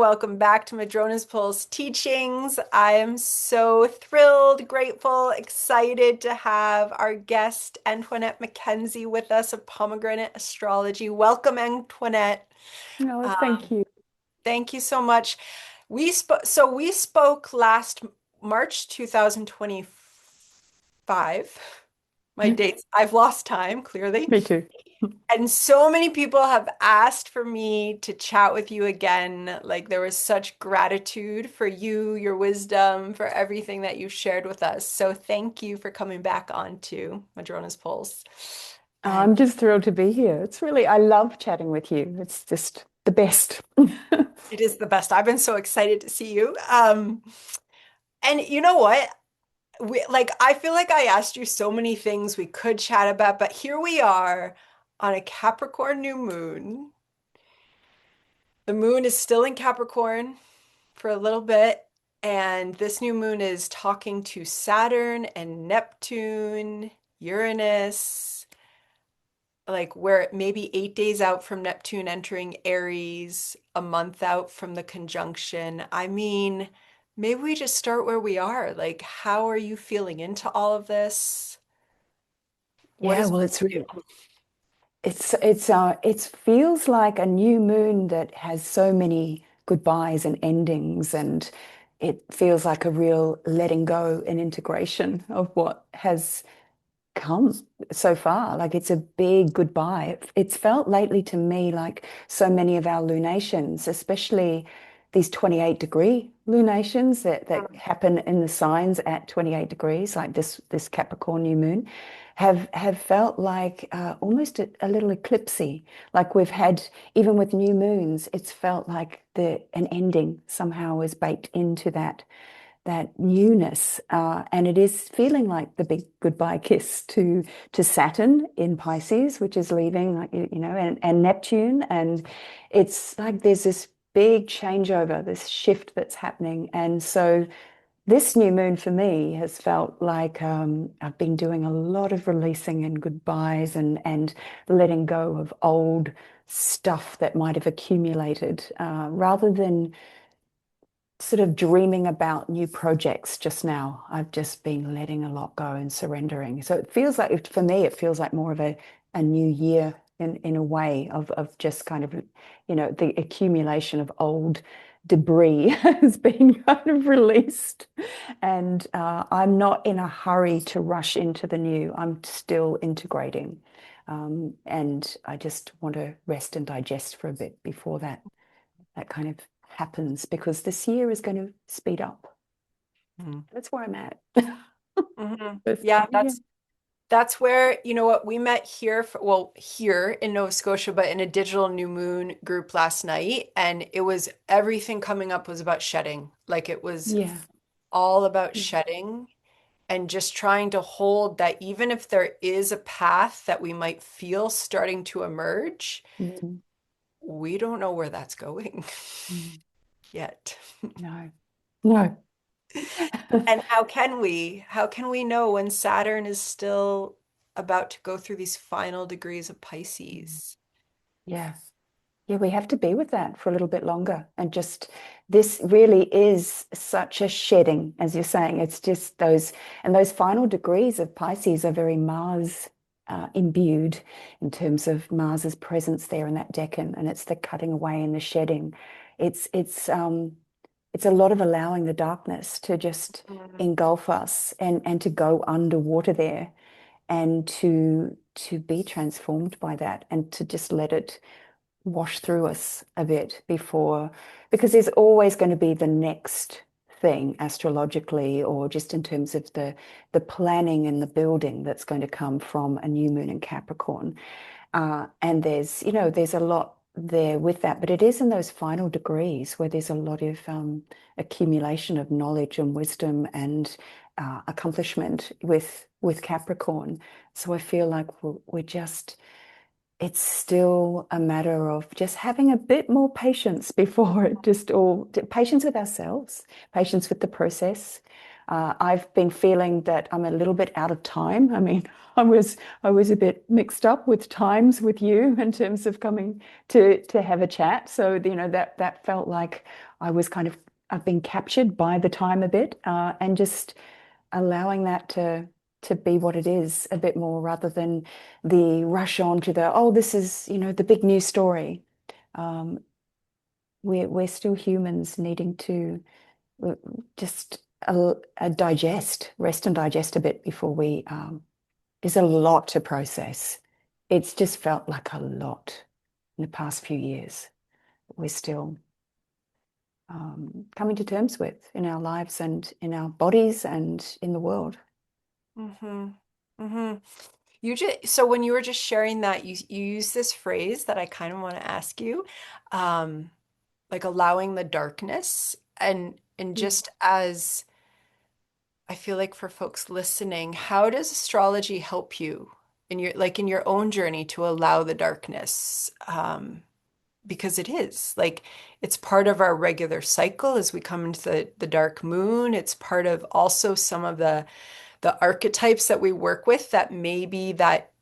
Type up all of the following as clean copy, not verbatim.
Welcome back to Madrona's Pulse Teachings. I am so thrilled, grateful, excited to have our guest, Antoinette MacKenzie, with us of Pomegranate Astrology. Welcome, Antoinette. No, thank Um, you. Thank you so much. We spoke last March 2025. My dates, I've lost time, clearly. Me too. And so many people have asked for me to chat with you again. Like there was such gratitude for you, your wisdom, for everything that you shared with us. So thank you for coming back on to Madrona's Pulse. And I'm just thrilled to be here. I love chatting with you. It's just the best. it is the best. I've been so excited to see you. And you know what? I feel like I asked you so many things we could chat about, but here we are on a Capricorn new moon. The moon is still in Capricorn for a little bit. And this new moon is talking to Saturn and Neptune, Uranus, like we're maybe 8 days out from Neptune entering Aries, a month out from the conjunction. I mean, maybe we just start where we are. Like, how are you feeling into all of this? What Yeah, is well, it feels like a new moon that has so many goodbyes and endings, and it feels like a real letting go and integration of what has come so far. Like it's a big goodbye. It's felt lately to me like so many of our lunations, especially these 28-degree lunations that happen in the signs at 28 degrees, like this Capricorn new moon, have felt like almost a little eclipsey. Like we've had, even with new moons, it's felt like an ending somehow is baked into that newness, and it is feeling like the big goodbye kiss to Saturn in Pisces, which is leaving, like and Neptune, and it's like there's this big changeover, this shift that's happening, and so this new moon for me has felt like I've been doing a lot of releasing and goodbyes and letting go of old stuff that might have accumulated, rather than sort of dreaming about new projects just now. I've just been letting a lot go and surrendering. So it feels like, for me, it feels like more of a new year in a way of just kind of, the accumulation of old debris has been kind of released. And I'm not in a hurry to rush into the new. I'm still integrating. And I just want to rest and digest for a bit before that kind of happens, because this year is going to speed up. Mhm. That's where I'm at. Mhm. This- Yeah, yeah. that's where, you know what, we met here here in Nova Scotia, but in a digital new moon group last night, and it was everything coming up was about shedding. Like it was Yeah. all about Yeah. shedding and just trying to hold that even if there is a path that we might feel starting to emerge, Mm, we don't know where that's going mm. yet. No. No. And how can we? How can we know when Saturn is still about to go through these final degrees of Pisces? Yeah. Yeah, we have to be with that for a little bit longer. And just this really is such a shedding, as you're saying. It's just those final degrees of Pisces are very Mars imbued in terms of Mars's presence there in that decan, and it's the cutting away and the shedding. It's it's um it's a lot of allowing the darkness to just Mm. engulf us and to go underwater there, and to be transformed by that, and to just let it wash through us a bit before, because there's always going to be the next thing astrologically, or just in terms of the planning and the building that's going to come from a new moon in Capricorn. And there's a lot there with that, but it is in those final degrees where there's a lot of accumulation of knowledge and wisdom and accomplishment with Capricorn. So I feel like we're just it's still a matter of just having a bit more patience before it just all patience with ourselves, patience with the process. I've been feeling that I'm a little bit out of time. I mean, I was a bit mixed up with times with you in terms of coming to have a chat. So, that felt like I was kind of, I've been captured by the time a bit, and just allowing that to be what it is a bit more rather than the rush on to the, oh, this is, the big new story. Um, we're still humans needing to uh, just digest, rest and digest a bit before we, there's a lot to process. It's just felt like a lot in the past few years. We're still coming to terms with in our lives and in our bodies and in the world. Mm-hmm. Mm-hmm. So when you were just sharing that, you use this phrase that I kind of want to ask you, um, like allowing the darkness, and Mm. just as I feel like for folks listening, how does astrology help you in your own journey to allow the darkness? Because it is like it's part of our regular cycle as we come into the dark moon. It's part of also some of the archetypes that we work with that maybe that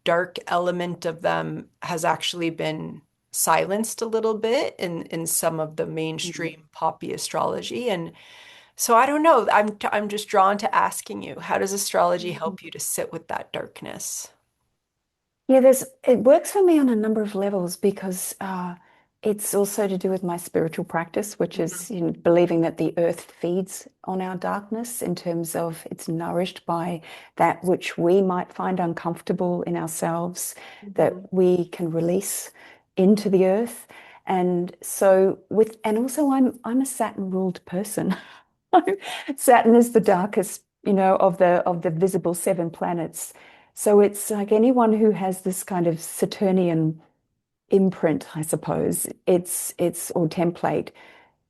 dark element of them has actually been silenced a little bit in some of the Mm. mainstream poppy astrology. And so I don't know, I'm just drawn to asking you, how does astrology Mm. help you to sit with that darkness? Yeah, it works for me on a number of levels because it's also to do with my spiritual practice, which Mhm. is, believing that the earth feeds on our darkness in terms of it's nourished by that which we might find uncomfortable in ourselves, that Mhm. we can release into the earth. And so and also I'm a Saturn ruled person. Saturn is the darkest, of the visible seven planets. So it's like anyone who has this kind of Saturnian imprint, I suppose, it's or template,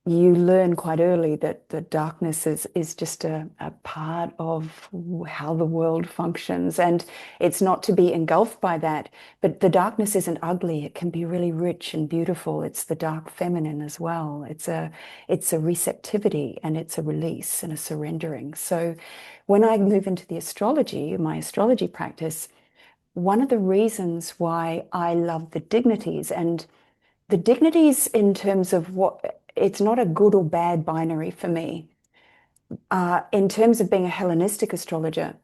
you learn quite early that the darkness is just a part of how the world functions. And it's not to be engulfed by that, but the darkness isn't ugly. It can be really rich and beautiful. It's the dark feminine as well. It's a receptivity and it's a release and a surrendering. So when I move into the astrology, my astrology practice, one of the reasons why I love the dignities in terms of what it's not a good or bad binary for me. In terms of being a Hellenistic astrologer,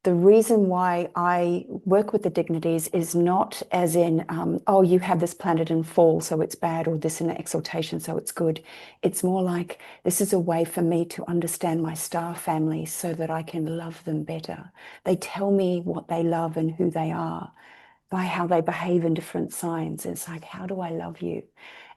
the reason why I work with the dignities is not as in, oh, you have this planet in fall, so it's bad, or this in exaltation, so it's good. It's more like this is a way for me to understand my star family so that I can love them better. They tell me what they love and who they are by how they behave in different signs. It's like, how do I love you?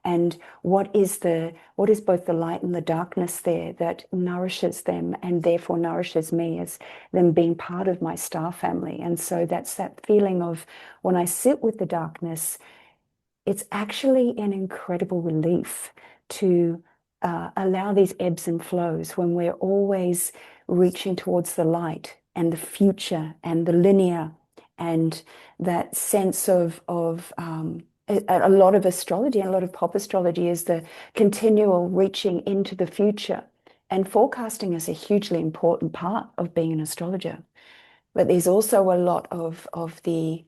And what is both the light and the darkness there that nourishes them and therefore nourishes me as them being part of my star family. And so that's that feeling of when I sit with the darkness, it's actually an incredible relief to allow these ebbs and flows when we're always reaching towards the light and the future and the linear and that sense of a lot of astrology and a lot of pop astrology is the continual reaching into the future. And forecasting is a hugely important part of being an astrologer. But there's also a lot of the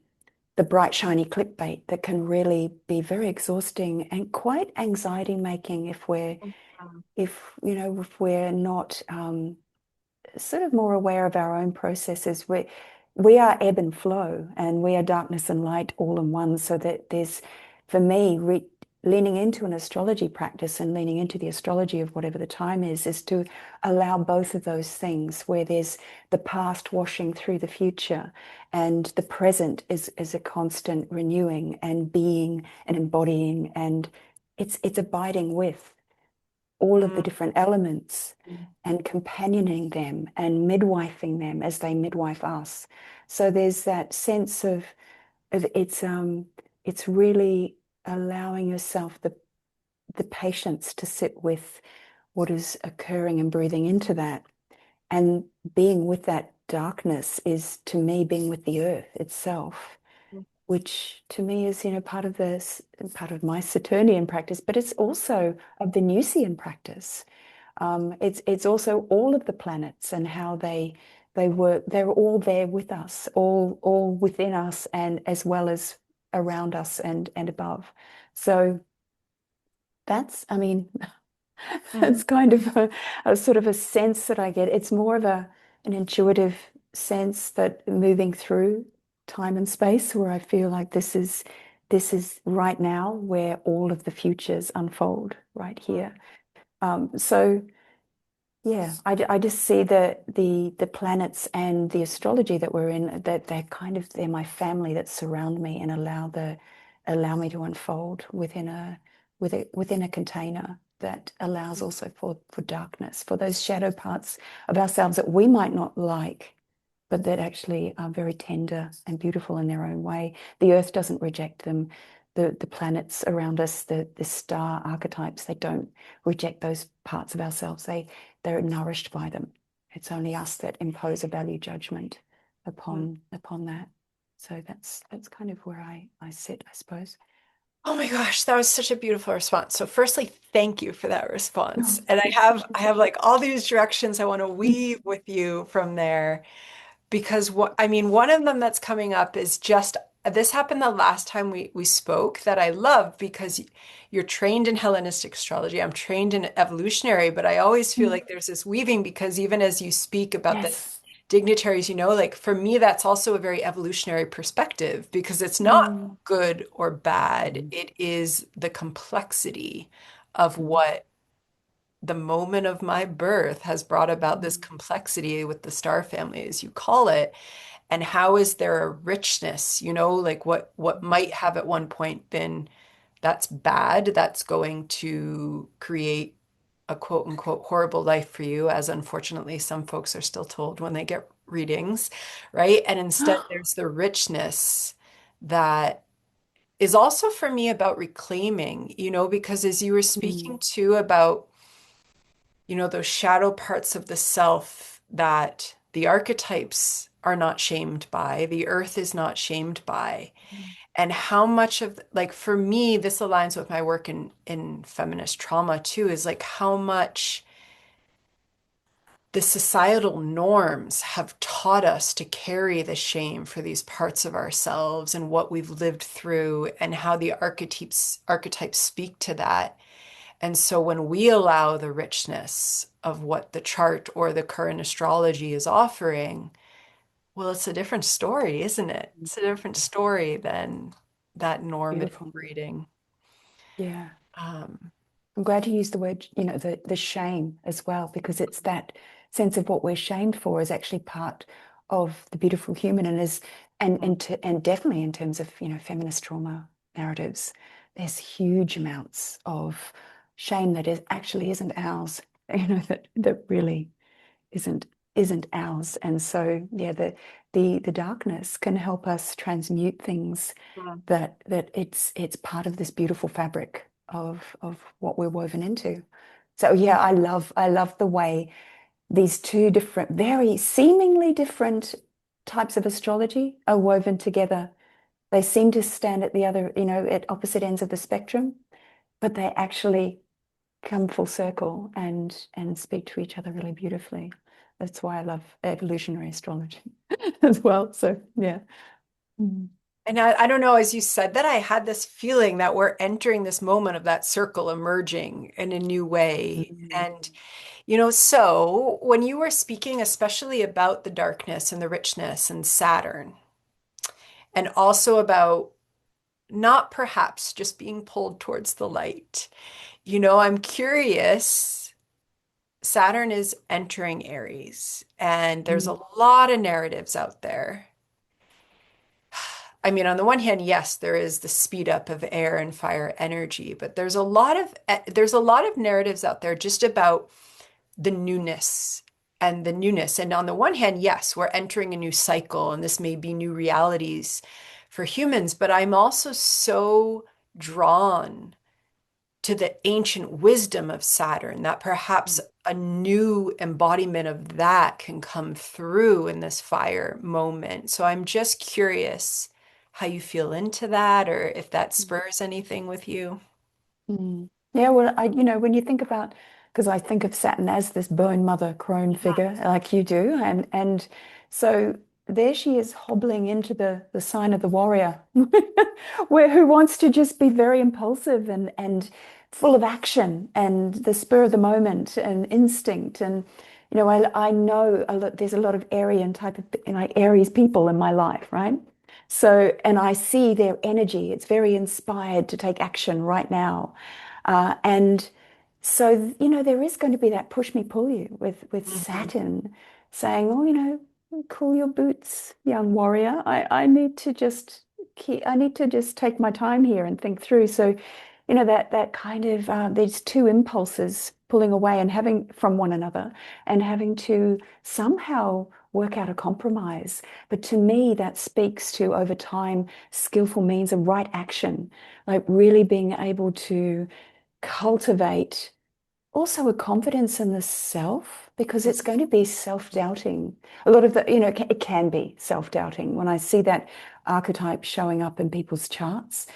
bright, shiny clickbait that can really be very exhausting and quite anxiety making Mhm. if we're not sort of more aware of our own processes. We are ebb and flow, and we are darkness and light all in one. So that there's, for me, leaning into an astrology practice and leaning into the astrology of whatever the time is to allow both of those things, where there's the past washing through the future, and the present is a constant renewing and being and embodying, and it's abiding with all of the different elements and companioning them and midwifing them as they midwife us. So there's that sense of it's really allowing yourself the patience to sit with what is occurring and breathing into that. And being with that darkness is to me being with the earth itself, which to me is, part of my Saturnian practice, but it's also a Venusian practice. It's also all of the planets and how they work. They're all there with us, all within us, and as well as around us and above. So I mean, Mhm. it's kind of a sort of a sense that I get. It's more of an intuitive sense that moving through time and space where I feel like this is right now where all of the futures unfold right here. So yeah, I just see the planets and the astrology that we're in, that they're my family that surround me and allow me to unfold within a container that allows also for darkness, for those shadow parts of ourselves that we might not like, but that actually are very tender and beautiful in their own way. The earth doesn't reject them. The planets around us, the star archetypes, they don't reject those parts of ourselves. They're nourished by them. It's only us that impose a value judgment upon that. So that's kind of where I sit, I suppose. Oh my gosh, that was such a beautiful response. So firstly, thank you for that response. And I have like all these directions I want to weave with you from there because what I mean, one of them that's coming up is just this happened the last time we spoke that I love because you're trained in Hellenistic astrology. I'm trained in evolutionary, but I always feel like there's this weaving because even as you speak about the Yes. dignitaries, like for me, that's also a very evolutionary perspective because it's not Mm. good or bad. Mm. It is the complexity of Mm. what the moment of my birth has brought about this Mm. complexity with the star family, as you call it. And how is there a richness, like what might have at one point been that's bad, that's going to create a quote unquote horrible life for you, as unfortunately some folks are still told when they get readings, right? And instead, there's the richness that is also for me about reclaiming, because as you were Mm. speaking too about, those shadow parts of the self that the archetypes are not shamed by, the earth is not shamed by, and how much of like for me this aligns with my work in feminist trauma too, is like how much the societal norms have taught us to carry the shame for these parts of ourselves and what we've lived through and how the archetypes speak to that. And so when we allow the richness of what the chart or the current astrology is offering, well, it's a different story, isn't it? It's a different story than that normative Beautiful. reading. Yeah. Um, I'm glad you used the word, the shame as well, because it's that sense of what we're shamed for is actually part of the beautiful human and is and definitely in terms of, feminist trauma narratives, there's huge amounts of shame that is actually isn't ours, that really isn't isn't ours. And so yeah, the darkness can help us transmute things that it's part of this beautiful fabric of what we're woven into. So yeah, I love the way these two different, very seemingly different types of astrology are woven together. They seem to stand at the other, at opposite ends of the spectrum, but they actually come full circle and speak to each other really beautifully. That's why I love evolutionary astrology as well. So yeah. Mm. And I don't know, as you said that, I had this feeling that we're entering this moment of that circle emerging in a new way. Mm. And, so when you were speaking, especially about the darkness and the richness and Saturn, and also about not perhaps just being pulled towards the light, I'm curious. Saturn is entering Aries, and there's Mm. a lot of narratives out there. I mean, on the one hand, yes, there is the speed up of air and fire energy, but there's a lot of narratives out there just about the newness and the newness. And on the one hand, yes, we're entering a new cycle, and this may be new realities for humans, but I'm also so drawn to the ancient wisdom of Saturn, that perhaps a new embodiment of that can come through in this fire moment. So I'm just curious how you feel into that or if that Mm. spurs anything with you. Mm. Yeah, well, when you think about, because I think of Saturn as this bone mother crone figure, like you do, and so there she is hobbling into the sign of the warrior, where who wants to just be very impulsive and full of action and the spur of the moment and instinct. And, I know there's a lot of Aryan type of, like Aries people in my life, right? So, and I see their energy. It's very inspired to take action right now. And so, there is going to be that push me, pull you with Hmm. Saturn saying, oh, cool your boots, young warrior. I need to just I need to just take my time here and think through. So, that kind of these two impulses pulling away and having from one another and having to somehow work out a compromise. But to me, that speaks to over time skillful means of right action, like really being able to cultivate also a confidence in the self because it's going to be self-doubting. A lot of the, it can be self-doubting. When I see that archetype showing up in people's charts,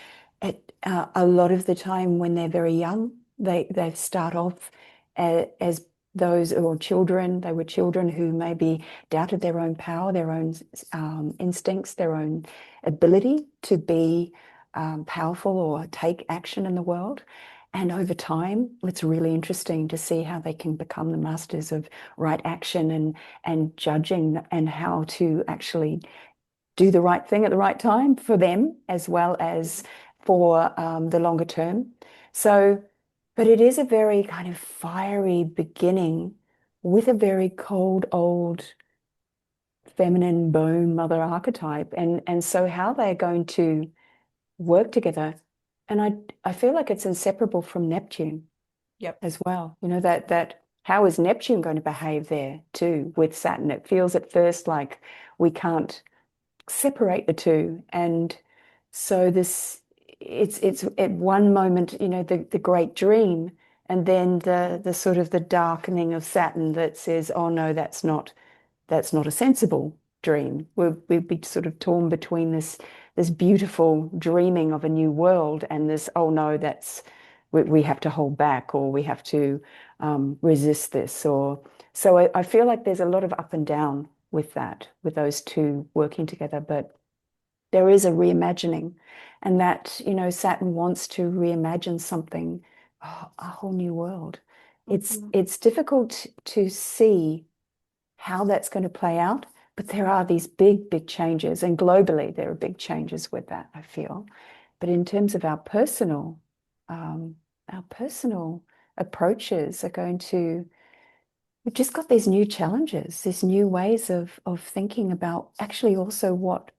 a lot of the time when they're very young, they start off as those or children. They were children who maybe doubted their own power, their own instincts, their own ability to be powerful or take action in the world. And over time, it's really interesting to see how they can become the masters of right action and judging and how to actually do the right thing at the right time for them as well as for the longer term. So, but it is a very kind of fiery beginning with a very cold, old, feminine bone mother archetype. And so how they're going to work together. And I feel like it's inseparable from Neptune Yep. as well. That how is Neptune going to behave there too with Saturn? It feels at first like we can't separate the two. And so it's at one moment, the great dream, and then the sort of the darkening of Saturn that says, oh no, that's not a sensible dream. We'd be sort of torn between this beautiful dreaming of a new world and this, oh no, we have to hold back or we have to resist this. Or so I feel like there's a lot of up and down with that, with those two working together. But there is a reimagining, and that, Saturn wants to reimagine something, a whole new world. It's Hmm. it's difficult to see how that's going to play out. But there are these big, big changes, and globally there are big changes with that, I feel. But in terms of um, our personal approaches are going to, we've just got these new challenges, these new ways of thinking about actually also what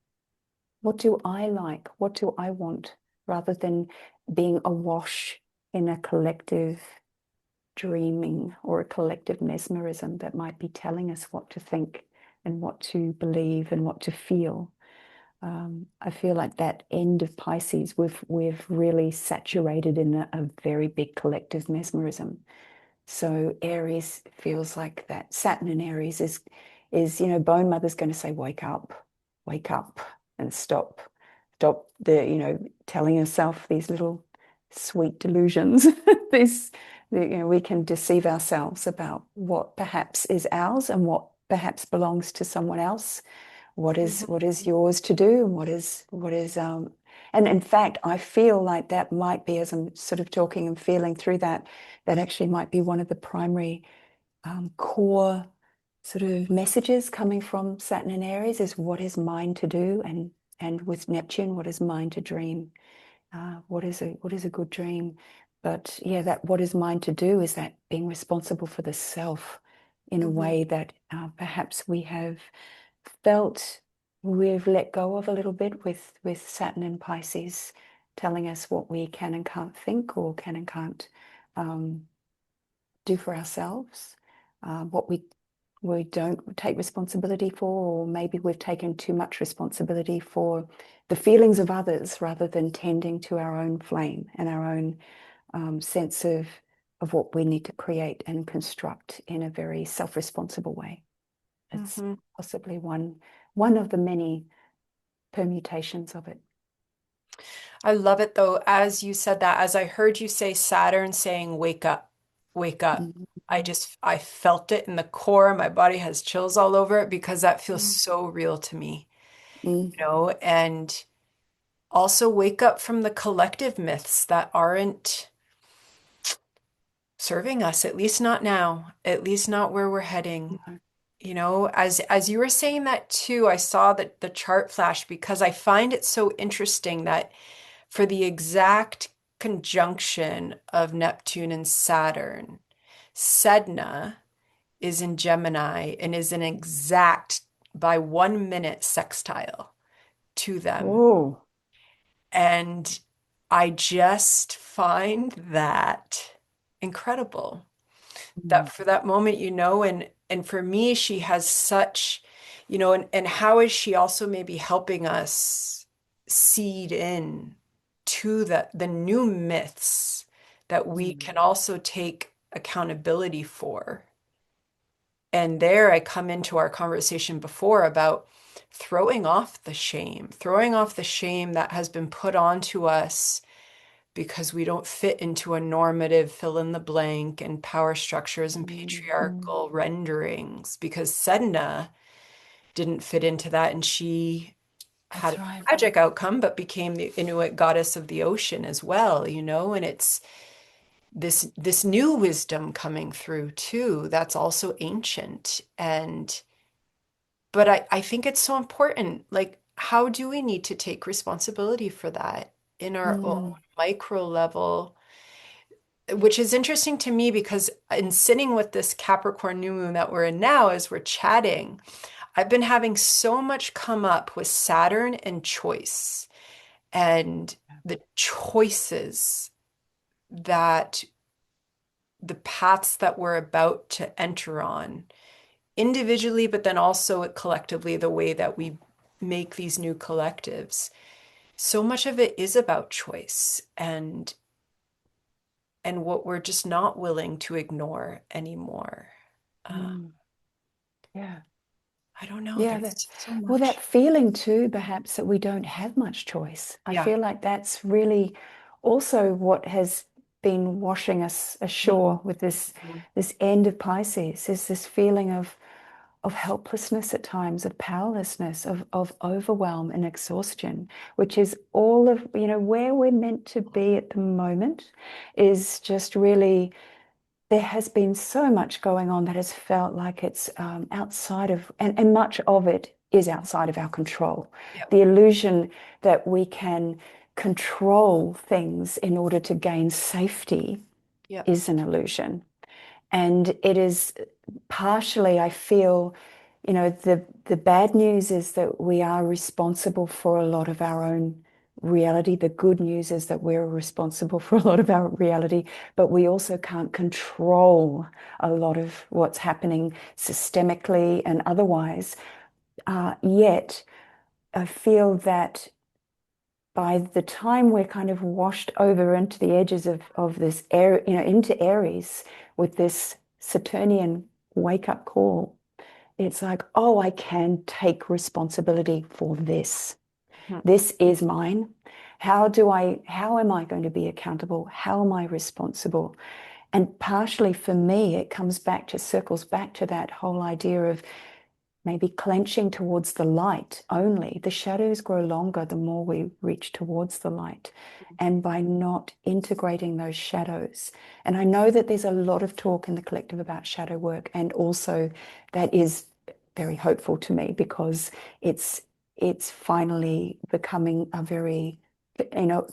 do I like? What do I want? Rather than being awash in a collective dreaming or a collective mesmerism that might be telling us what to think and what to believe and what to feel. I feel like that end of Pisces, we've really saturated in a very big collective mesmerism. So Aries feels like that. Saturn in Aries is Bone Mother's going to say, wake up, and stop telling yourself these little sweet delusions. These, we can deceive ourselves about what perhaps is ours and what perhaps belongs to someone else. What is yours to do, and what is. And in fact, I feel like that might be, as I'm sort of talking and feeling through that, that actually might be one of the primary core sort of messages coming from Saturn and Aries is what is mine to do, and with Neptune, what is mine to dream. What is a good dream? But yeah, that what is mine to do is that being responsible for the self in a Hmm. way that perhaps we have felt we've let go of a little bit with Saturn and Pisces telling us what we can and can't think or can and can't um, do for ourselves, what we don't take responsibility for, or maybe we've taken too much responsibility for the feelings of others rather than tending to our own flame and our own sense of what we need to create and construct in a very self-responsible way. It's Hmm. possibly one of the many permutations of it. I love it though, as you said that, as I heard you say Saturn saying, wake up, wake up. Mm, I felt it in the core. My body has chills all over it because that feels mm, so real to me, mm, and also wake up from the collective myths that aren't serving us, at least not now, at least not where we're heading. No. You know, as you were saying that too, I saw that the chart flash because I find it so interesting that for the exact conjunction of Neptune and Saturn, Sedna is in Gemini and is an exact by 1 minute sextile to them. Oh. And I just find that incredible. That Mm. for that moment, and for me, she has such, and how is she also maybe helping us seed in to the new myths that we Mm. can also take accountability for. And there I come into our conversation before about throwing off the shame that has been put onto us because we don't fit into a normative fill in the blank and power structures and Mm. Mm. patriarchal renderings because Sedna didn't fit into that and she had That's a right. tragic outcome but became the Inuit goddess of the ocean as well, and it's this new wisdom coming through too that's also ancient. And but I think it's so important. Like, how do we need to take responsibility for that in our own Mm. micro level? Which is interesting to me because in sitting with this Capricorn new moon that we're in now, as we're chatting, I've been having so much come up with Saturn and choice and the choices that the paths that we're about to enter on individually, but then also collectively, the way that we make these new collectives. So much of it is about choice and what we're just not willing to ignore anymore. Uh, Mm. Yeah. I don't know. Yeah, There's so well, that much. feeling too, perhaps that we don't have much choice. I Yeah. feel like that's really also what has been washing us ashore with Mhm. this end of Pisces, is this feeling of helplessness at times, of powerlessness, of overwhelm and exhaustion, which is all of, where we're meant to be at the moment is just really there has been so much going on that has felt like it's outside of, and much of it is outside of our control. Yep. The illusion that we can control things in order to gain safety Yep. is an illusion. And it is partially, I feel, the bad news is that we are responsible for a lot of our own reality. The good news is that we're responsible for a lot of our reality, but we also can't control a lot of what's happening systemically and otherwise. Yet, I feel that by the time we're kind of washed over into the edges of this air, into Aries with this Saturnian wake up call, it's like, oh, I can take responsibility for this. Mhm. This is mine. How am I going to be accountable? How am I responsible? And partially for me, it circles back to that whole idea of maybe clenching towards the light only. The shadows grow longer the more we reach towards the light. And by not integrating those shadows, and I know that there's a lot of talk in the collective about shadow work, and also that is very hopeful to me because it's it's finally becoming a very,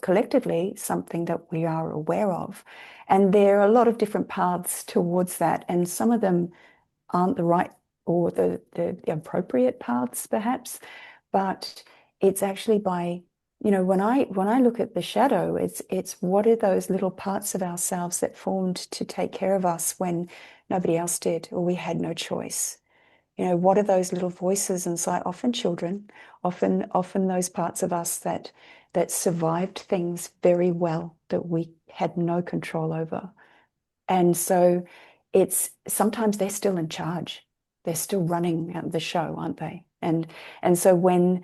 collectively something that we are aware of. And there are a lot of different paths towards that, and some of them aren't the right or the appropriate paths, perhaps. But it's actually by, when I look at the shadow, it's what are those little parts of ourselves that formed to take care of us when nobody else did or we had no choice. What are those little voices inside? Often children, often those parts of us that survived things very well that we had no control over. And so it's sometimes they're still in charge. They're still running the show, aren't they? And so when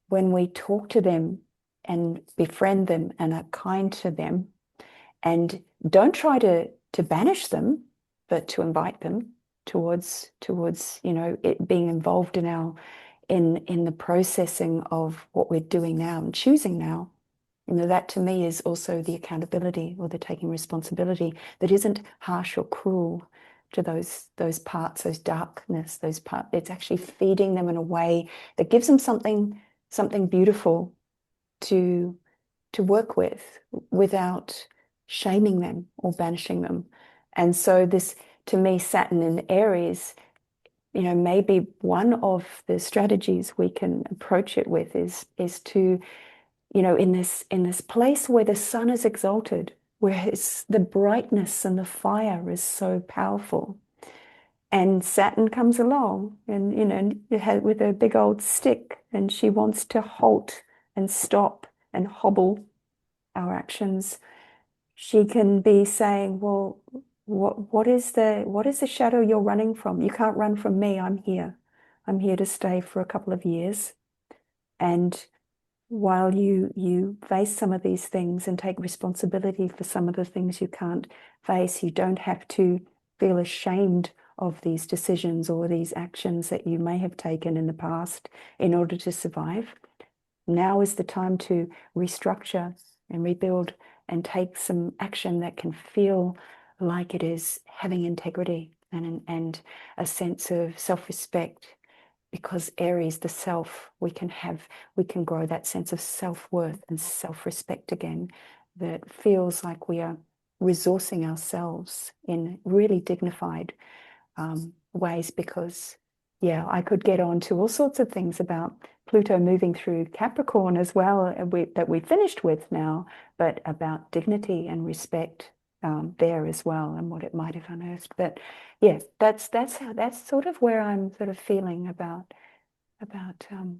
we talk to them and befriend them and are kind to them and don't try to banish them, but to invite them towards it being involved in the processing of what we're doing now and choosing now, You know, that to me is also the accountability or the taking responsibility that isn't harsh or cruel to those parts, those darkness, those parts. It's actually feeding them in a way that gives them something beautiful to work with without shaming them or banishing them. And so this, to me, Saturn in Aries, you know, maybe one of the strategies we can approach it with is to, you know, in this place where the sun is exalted, where the brightness and the fire is so powerful. And Saturn comes along and, you know, with a big old stick, and she wants to halt and stop and hobble our actions. She can be saying, well, what is the shadow you're running from? You can't run from me. I'm here. I'm here to stay for a couple of years. And while you face some of these things and take responsibility for some of the things you can't face, you don't have to feel ashamed of these decisions or these actions that you may have taken in the past in order to survive. Now is the time to restructure and rebuild and take some action that can feel like it is having integrity and a sense of self-respect. Because Aries, the self, we can grow that sense of self-worth and self-respect again that feels like we are resourcing ourselves in really dignified ways. Because, yeah, I could get on to all sorts of things about Pluto moving through Capricorn as well, that we finished with now, but about dignity and respect there as well, and what it might have unearthed. But yeah, that's sort of where I'm sort of feeling about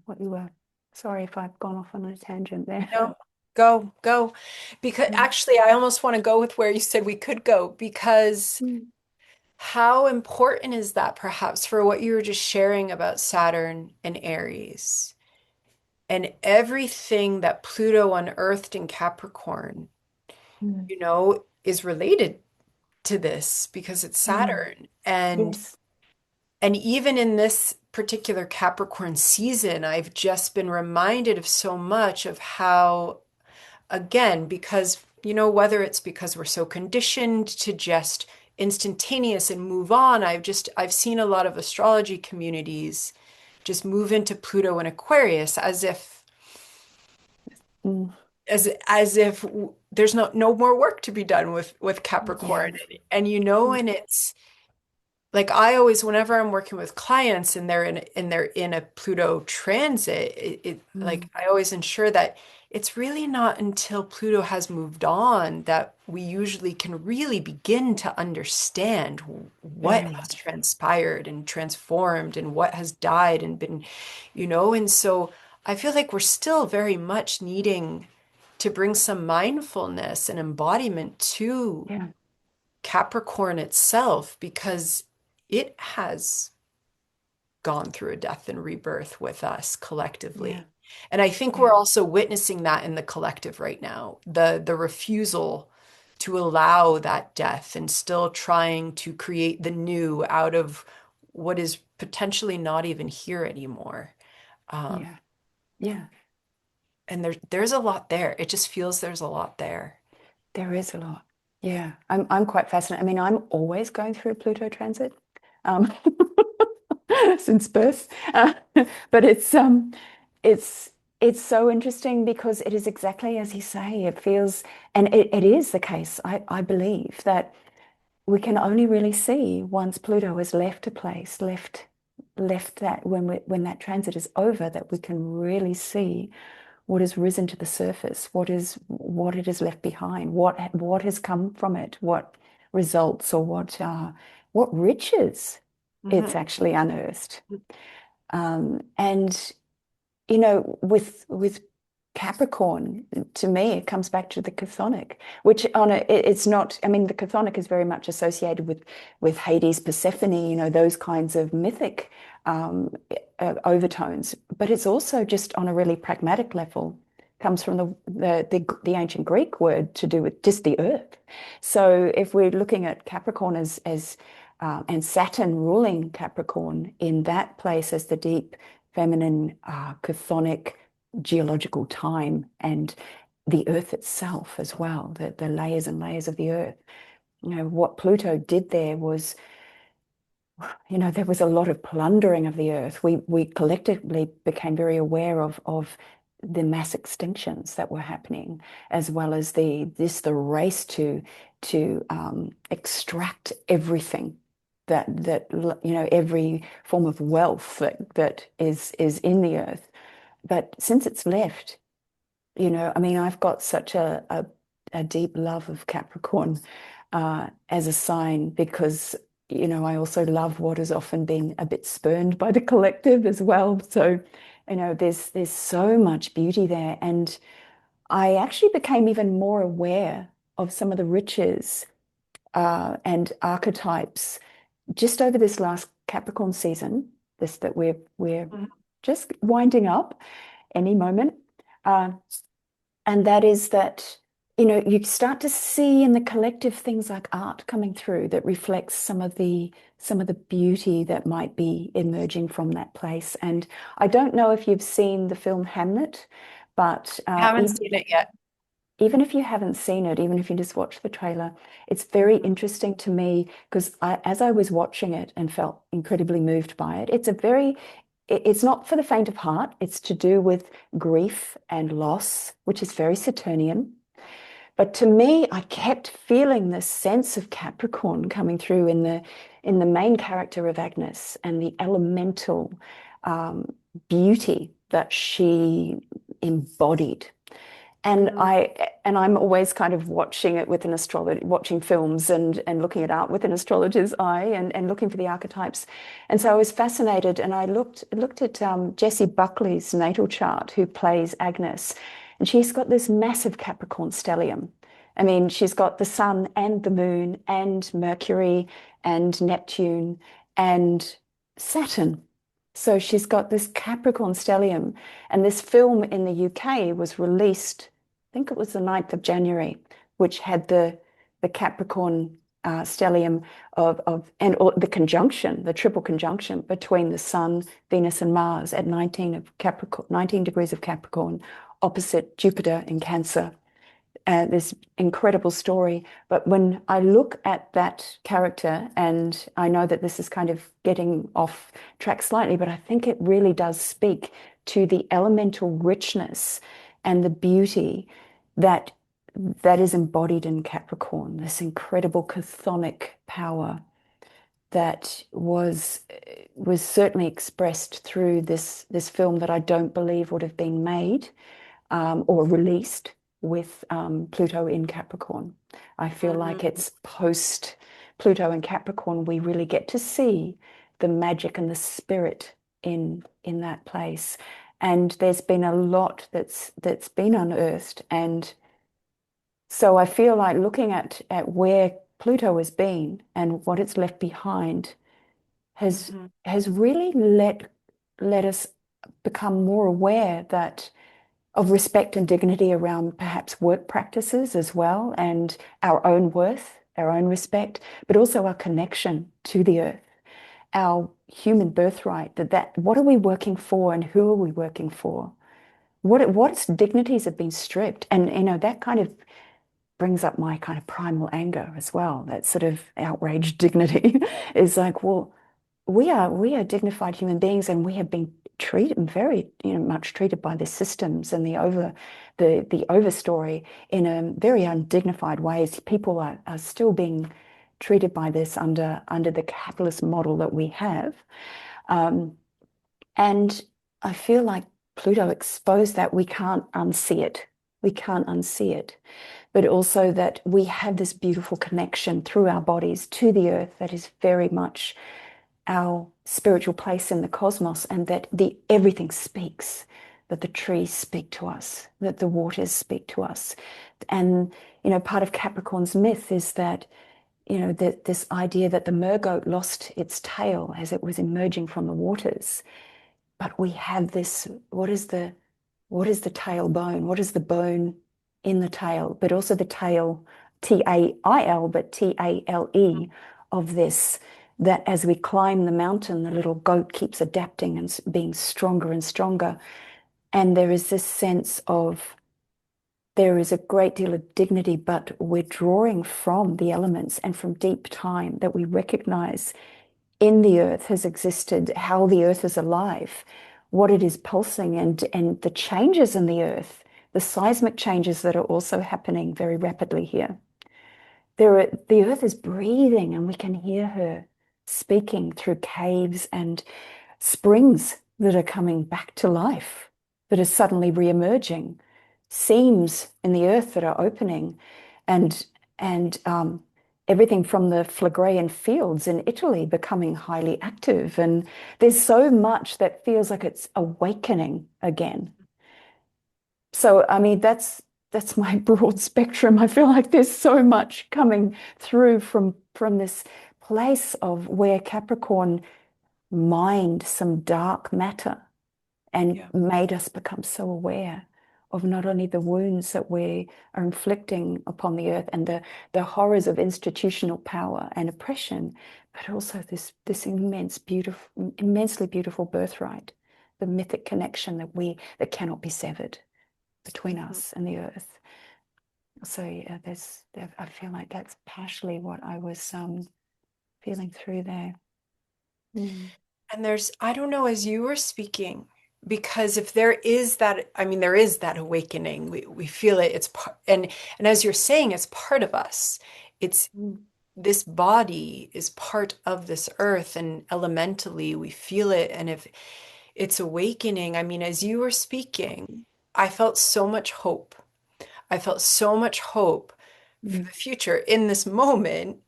what you were. Sorry if I've gone off on a tangent there. No, go, go. Because Mm. actually, I almost want to go with where you said we could go, because Mm. how important is that perhaps for what you were just sharing about Saturn and Aries and everything that Pluto unearthed in Capricorn, Mm. is related to this because it's Mm. Saturn. And even in this particular Capricorn season, I've just been reminded of so much of how, again, because, whether it's because we're so conditioned to just instantaneous and move on, I've seen a lot of astrology communities just move into Pluto and Aquarius Mm. as if there's no more work to be done with Yeah. Capricorn. And Mm. it's like I always, whenever I'm working with clients and they're in a Pluto transit, like Mm. I always ensure that it's really not until Pluto has moved on that we usually can really begin to understand what Very has much. transpired and transformed and what has died and been. And so I feel like we're still very much needing to bring some mindfulness and embodiment to Yeah. Capricorn itself, because it has gone through a death and rebirth with us Yeah. collectively. And I think we're Yeah. also witnessing that in the collective right now, the refusal to allow that death and still trying to create the new out of what is potentially not even here anymore. Um, Yeah. Yeah. and there's a lot there. It just feels there's a lot there. There is a lot. Yeah. I'm quite fascinated. I mean, I'm always going through Pluto transit. Um, since birth. But it's it's so interesting because it is exactly as you say. It feels, and it is the case, I believe, that we can only really see once Pluto has left a place, left that when that transit is over, that we can really see what has risen to the surface, what it has left behind, what has come from it, what results or what riches it's Mhm. actually unearthed. And you know, with Capricorn, to me, it comes back to the chthonic, which it's not. I mean, the chthonic is very much associated with Hades, Persephone, you know, those kinds of mythic um, overtones. But it's also just on a really pragmatic level. Comes from the ancient Greek word to do with just the earth. So if we're looking at Capricorn as and Saturn ruling Capricorn in that place as the deep feminine, chthonic, geological time. And the earth itself as well, the layers and layers of the earth. You know, what Pluto did there was, you know, there was a lot of plundering of the earth. We collectively became very aware of the mass extinctions that were happening, as well as the race to extract everything that you know, every form of wealth that is in the earth. But since it's left, you know, I mean, I've got such a deep love of Capricorn as a sign because, you know, I also love what has often been a bit spurned by the collective as well. So, you know, there's so much beauty there. And I actually became even more aware of some of the riches and archetypes just over this last Capricorn season, this that we're Mhm. just winding up any moment. Uh, and that is that, you know, you start to see in the collective things like art coming through that reflects some of the beauty that might be emerging from that place. And I don't know if you've seen the film Hamnet, but I haven't seen it yet. even if you haven't seen it, even if you just watch the trailer, it's very Mhm. interesting to me because as I was watching it and felt incredibly moved by it, it's not for the faint of heart. It's to do with grief and loss, which is very Saturnian. But to me, I kept feeling this sense of Capricorn coming through in the main character of Agnes and the elemental um, beauty that she embodied. And Mhm. I'm always kind of watching it with an astrologer, watching films and looking it up with an astrologer's eye and looking for the archetypes. And so I was fascinated, and I looked at Jessie Buckley's natal chart, who plays Agnes, and she's got this massive Capricorn stellium. I mean, she's got the sun and the moon and Mercury and Neptune and Saturn. So she's got this Capricorn stellium. And this film in the UK was released, I think it was the 9th of January, which had the Capricorn stellium the conjunction, the triple conjunction between the Sun, Venus, and Mars at 19 of Capricorn, 19 degrees of Capricorn, opposite Jupiter in Cancer. This incredible story. But when I look at that character, and I know that this is kind of getting off track slightly, but I think it really does speak to the elemental richness and the beauty that that is embodied in Capricorn, this incredible chthonic power that was certainly expressed through this film that I don't believe would have been made or released with Pluto in Capricorn. I feel like Mhm. it's post Pluto in Capricorn, we really get to see the magic and the spirit in that place. And there's been a lot that's been unearthed. And so I feel like looking at where Pluto has been and what it's left behind has Mhm. has really let us become more aware that of respect and dignity around perhaps work practices as well, and our own worth, our own respect, but also our connection to the earth, our human birthright, that what are we working for and who are we working for? What dignities have been stripped? And you know, that kind of brings up my kind of primal anger as well. That sort of outraged dignity is like, well, we are dignified human beings, and we have been treated very, you know, much treated by the systems and the overstory in a very undignified ways. People are still being treated by this under the capitalist model that we have. Um, and I feel like Pluto exposed that we can't unsee it. We can't unsee it. But also that we have this beautiful connection through our bodies to the earth that is very much our spiritual place in the cosmos, and that the everything speaks, that the trees speak to us, that the waters speak to us. And, you know, part of Capricorn's myth is that, you know, that this idea that the mergoat lost its tail as it was emerging from the waters. But we have this, what is the tailbone? What is the bone in the tail? But also the tail, Tail, but Tale of this, that as we climb the mountain, the little goat keeps adapting and being stronger and stronger. And there is this sense of there is a great deal of dignity, but we're drawing from the elements and from deep time that we recognize in the earth has existed, how the earth is alive, what it is pulsing, and the changes in the earth, the seismic changes that are also happening very rapidly here. The earth is breathing, and we can hear her speaking through caves and springs that are coming back to life, that are suddenly re-emerging, seams in the earth that are opening, and and everything from the Phlegraean fields in Italy becoming highly active. And there's so much that feels like it's awakening again. So, I mean, that's my broad spectrum. I feel like there's so much coming through from this place of where Capricorn mined some dark matter and Yeah. made us become so aware of not only the wounds that we are inflicting upon the earth and the horrors of institutional power and oppression, but also this immensely beautiful birthright, the mythic connection that cannot be severed between Mhm. us and the earth. So yeah, I feel like that's partially what I was feeling through there. Mm. And there's, I don't know, as you were speaking, because if there is that, I mean, there is that awakening. We feel it. It's part, and as you're saying, it's part of us. It's Mm. this body is part of this earth, and elementally we feel it. And if it's awakening, I mean, as you were speaking, I felt so much hope. I felt so much hope for Mm. the future in this moment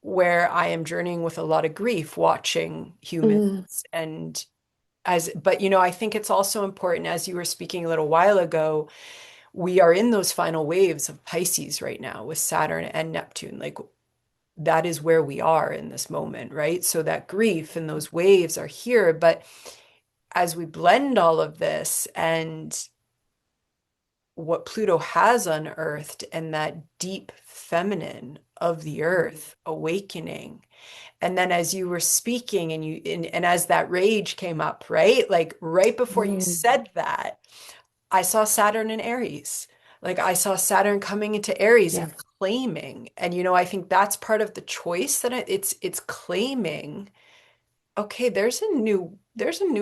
where I am journeying with a lot of grief, watching humans Mm. and as, but I think it's also important, as you were speaking a little while ago, we are in those final waves of Pisces right now with Saturn and Neptune. Like that is where we are in this moment, right? So that grief and those waves are here. But as we blend all of this and what Pluto has unearthed and that deep feminine of the earth awakening. And then as you were speaking and as that rage came up, right? Like right before you Mm. said that, I saw Saturn in Aries. Like I saw Saturn coming into Aries Yeah. and claiming. And I think that's part of the choice that it's claiming, okay, there's a new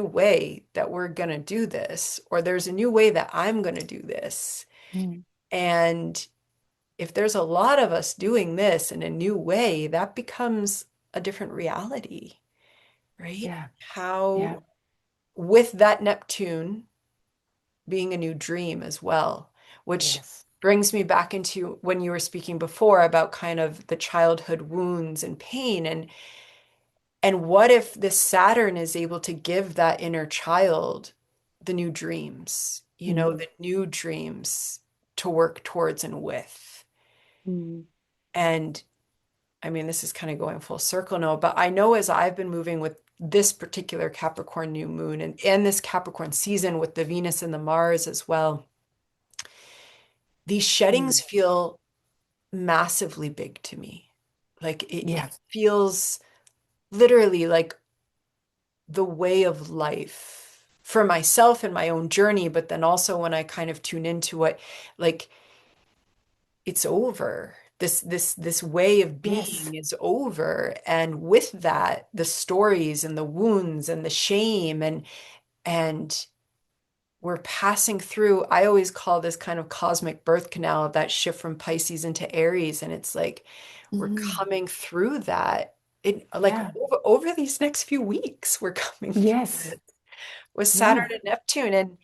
way that we're gonna do this, or there's a new way that I'm gonna do this. Mm. And if there's a lot of us doing this in a new way, that becomes a different reality, right? Yeah. Yeah. How, with that Neptune being a new dream as well, which Yes. brings me back into when you were speaking before about kind of the childhood wounds and pain and what if this Saturn is able to give that inner child the new dreams, Mm. the new dreams to work towards and with. Mm. And I mean, this is kind of going full circle now, but I know as I've been moving with this particular Capricorn new moon and this Capricorn season with the Venus and the Mars as well, these sheddings Mm. feel massively big to me. Like it Yeah. feels literally like the way of life for myself and my own journey, but then also when I kind of tune into what, like, it's over. This way of Yes. being is over. And with that, the stories and the wounds and the shame and we're passing through, I always call this kind of cosmic birth canal, that shift from Pisces into Aries. And it's like we're Mm. coming through that. It like Yeah. over these next few weeks, we're coming through Yes. it with Saturn Yeah. and Neptune. And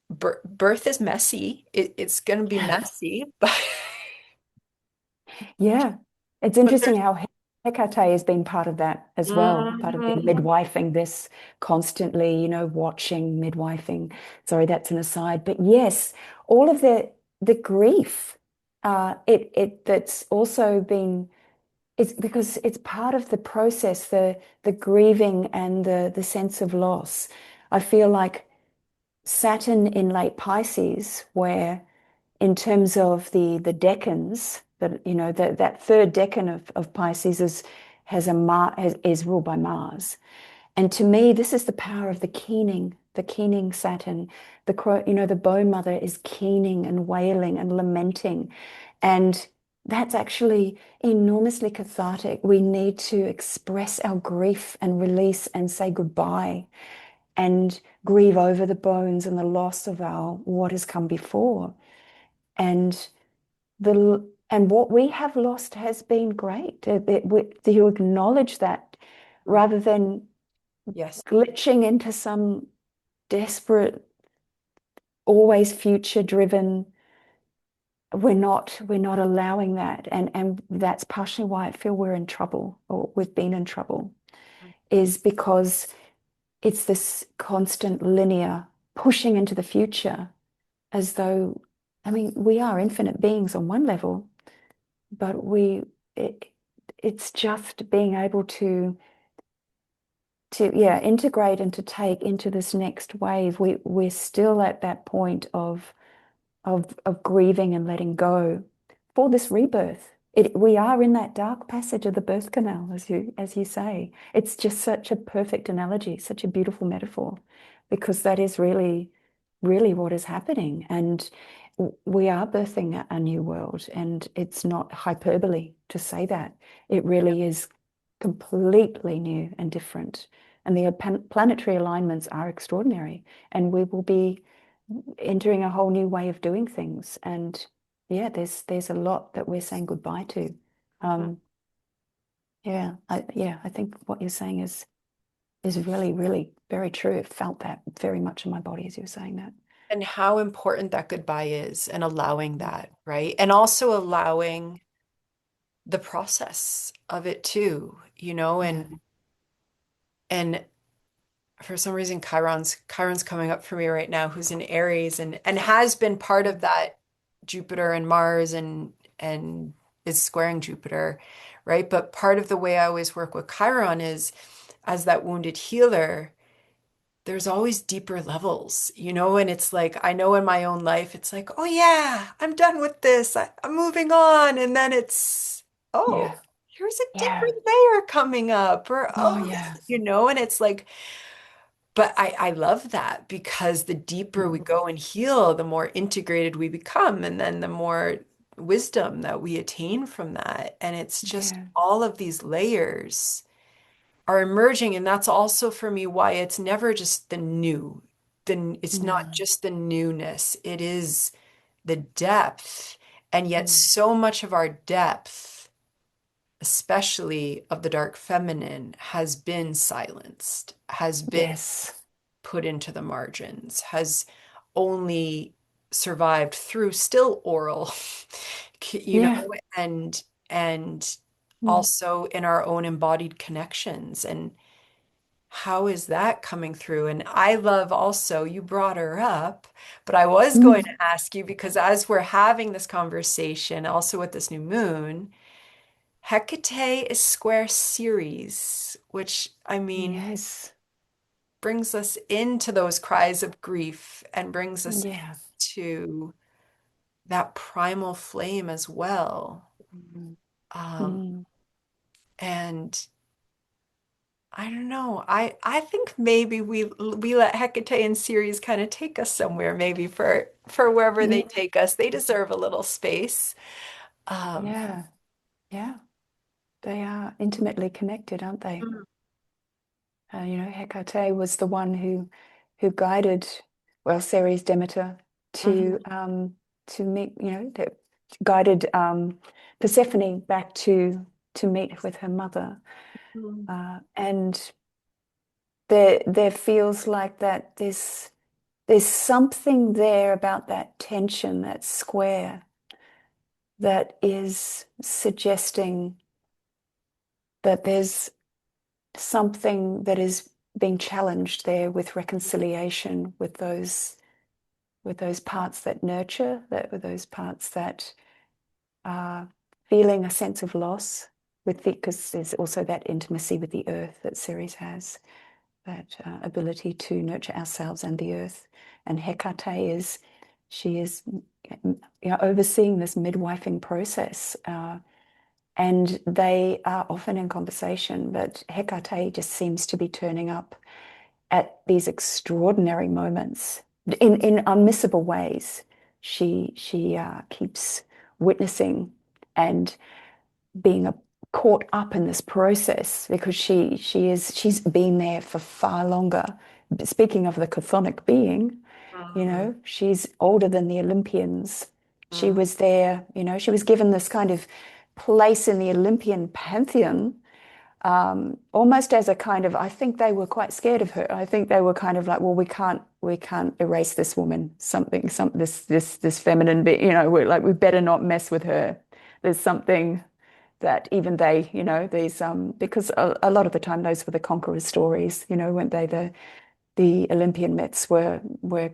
birth is messy. It's going to be Yeah. messy, but Yeah. It's but interesting there's how Hecate has been part of that as well, part of the Mhm. midwifing this constantly, watching midwifing. Sorry, that's an aside. But yes, all of the grief, it that's also been it's because it's part of the process, the grieving and the sense of loss. I feel like Saturn in late Pisces, where in terms of the decans, that third decan of Pisces is ruled by Mars. And to me, this is the power of the keening, the keening Saturn, the the bone mother is keening and wailing and lamenting. And that's actually enormously cathartic. We need to express our grief and release and say goodbye and grieve over the bones and the loss of our what has come before. And what we have lost has been great. To acknowledge that Mm. rather than Yes. glitching into some desperate, always future driven, we're not allowing that. And that's partially why I feel we're in trouble, or we've been in trouble, is because it's this constant linear pushing into the future as though, I mean, we are infinite beings on one level, but it, it's just being able to yeah, integrate and to take into this next wave. We're still at that point of grieving and letting go for this rebirth. We are in that dark passage of the birth canal, as you say. It's just such a perfect analogy, such a beautiful metaphor, because that is really, really what is happening. And we are birthing a new world, and it's not hyperbole to say that. It Yeah. really is completely new and different. And the planetary alignments are extraordinary, and we will be entering a whole new way of doing things. And yeah, there's a lot that we're saying goodbye to. Mhm. Um, I think what you're saying is really, really very true. I felt that very much in my body as you were saying that. And how important that goodbye is and allowing that, right? And also allowing the process of it too, Yeah. and for some reason Chiron's coming up for me right now, who's in Aries and has been part of that Jupiter and Mars and is squaring Jupiter, right? But part of the way I always work with Chiron is as that wounded healer, there's always deeper levels, and it's like I know in my own life, it's like, oh yeah, I'm done with this. I'm moving on. And then it's, oh, Yeah. here's a Yeah. different layer coming up, or Oh oh, yeah. and it's like, but I love that because the deeper we Mm. go and heal, the more integrated we become, and then the more wisdom that we attain from that. And it's just Yeah. all of these layers are emerging. And that's also for me why it's never just the new. It's not No. just the newness, it is the depth. And yet, Mm. so much of our depth, especially of the dark feminine, has been silenced, has been Yes. put into the margins, has only survived through still oral, you Yeah. know, and Mm. also in our own embodied connections. And how is that coming through? And I love also, you brought her up, but I was going Mm. to ask you because as we're having this conversation, also with this new moon, Hecate is square Ceres, which I mean Yes. brings us into those cries of grief and brings us Yeah. into that primal flame as well. Mm. Um, Mm. and I don't know. I think maybe we let Hecate and Ceres kind of take us somewhere, maybe for wherever they Yeah. take us. They deserve a little space. Um, Yeah. Yeah. They are intimately connected, aren't they? mm, Hecate was the one who guided, well, Ceres Demeter to mhm, meet, that guided Persephone back to meet with her mother. mm, And there feels like that there's something there about that tension, that square, that is suggesting that there's something that is being challenged there with reconciliation with those parts that nurture, that with those parts that are feeling a sense of loss because there's also that intimacy with the earth that Ceres has, that ability to nurture ourselves and the earth. And Hecate she is overseeing this midwifing process. And they are often in conversation, but Hecate just seems to be turning up at these extraordinary moments in unmissable ways. She keeps witnessing and being caught up in this process because she's been there for far longer. Speaking of the chthonic being, Mhm. she's older than the Olympians. She Mhm. was there, she was given this kind of place in the Olympian pantheon, almost as a kind of, I think they were quite scared of her. I think they were kind of like, well, we can't erase this woman, this feminine bit, we're like, we better not mess with her. There's something that even they, these because a lot of the time those were the conqueror stories, weren't they? The Olympian myths were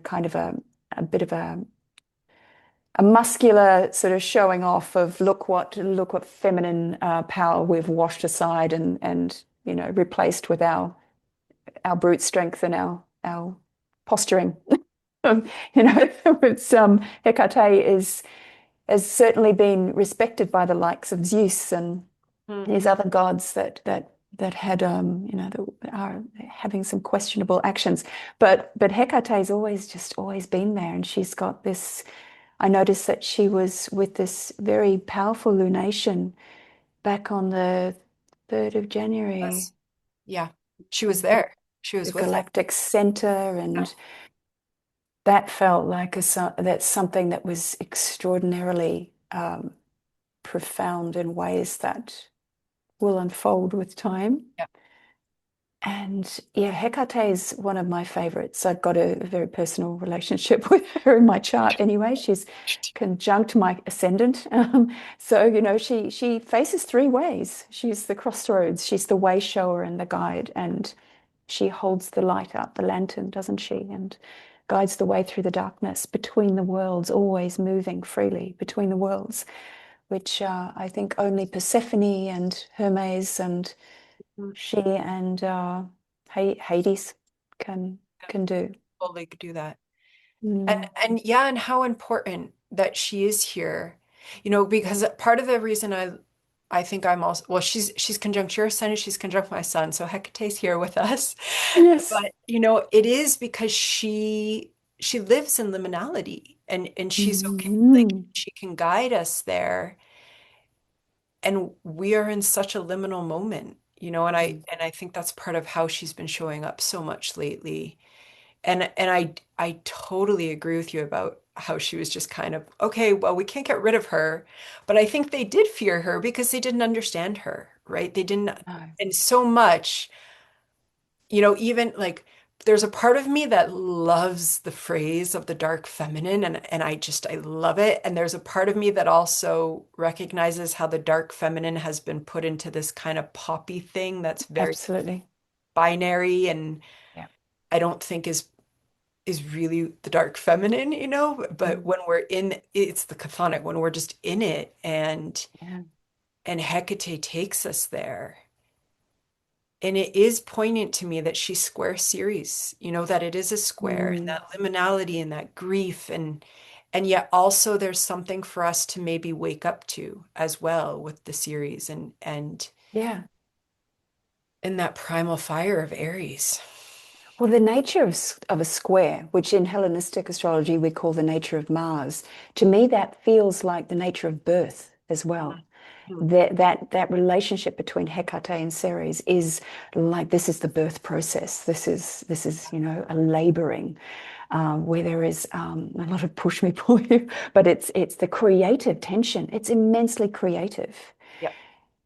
kind of a bit of a muscular sort of showing off of look what feminine power we've washed aside and replaced with our brute strength and our posturing. It's Hecate is has certainly been respected by the likes of Zeus and these Mhm. other gods that had that are having some questionable actions. But Hecate's always been there, and she's got this. I noticed that she was with this very powerful lunation back on the 3rd of January, Yes. Yeah. She was there. She the was with it. galactic center, Yeah. and that felt like that's something that was extraordinarily profound in ways that will unfold with time. Yeah. And yeah, Hecate is one of my favorites. I've got a very personal relationship with her in my chart anyway. She's conjunct my ascendant. So, she faces three ways. She's the crossroads, she's the way shower and the guide, and she holds the light up, the lantern, doesn't she? And guides the way through the darkness between the worlds, always moving freely between the worlds, which I think only Persephone and Hermes and Mhm. she and Hades can Yeah. can do. Totally could do that. And Mm. and yeah, and how important that she is here. Because part of the reason I think I'm also, well, she's conjunct your sun and she's conjunct my sun. So Hecate's here with us. Yes. But it is because she lives in liminality and she's okay, like Mm. she can guide us there. And we are in such a liminal moment, and I Mm. and I think that's part of how she's been showing up so much lately. And I totally agree with you about how she was just kind of, okay, well, we can't get rid of her. But I think they did fear her because they didn't understand her, right? They didn't, No. and so much, even like there's a part of me that loves the phrase of the dark feminine and I love it. And there's a part of me that also recognizes how the dark feminine has been put into this kind of poppy thing that's very Absolutely. binary and Yeah. I don't think is really the dark feminine, but Mm. when we're in it's the chthonic, when we're just in it Yeah. and Hecate takes us there. And it is poignant to me that she's square Ceres, that it is a square and Mm. that liminality and that grief and yet also there's something for us to maybe wake up to as well with the Ceres Yeah. and that primal fire of Aries. Well, the nature of a square, which in Hellenistic astrology we call the nature of Mars, to me that feels like the nature of birth as well. Mhm. That relationship between Hecate and Ceres is like this is the birth process. This is a laboring where there is a lot of push me pull you, but it's the creative tension. It's immensely creative. Yep.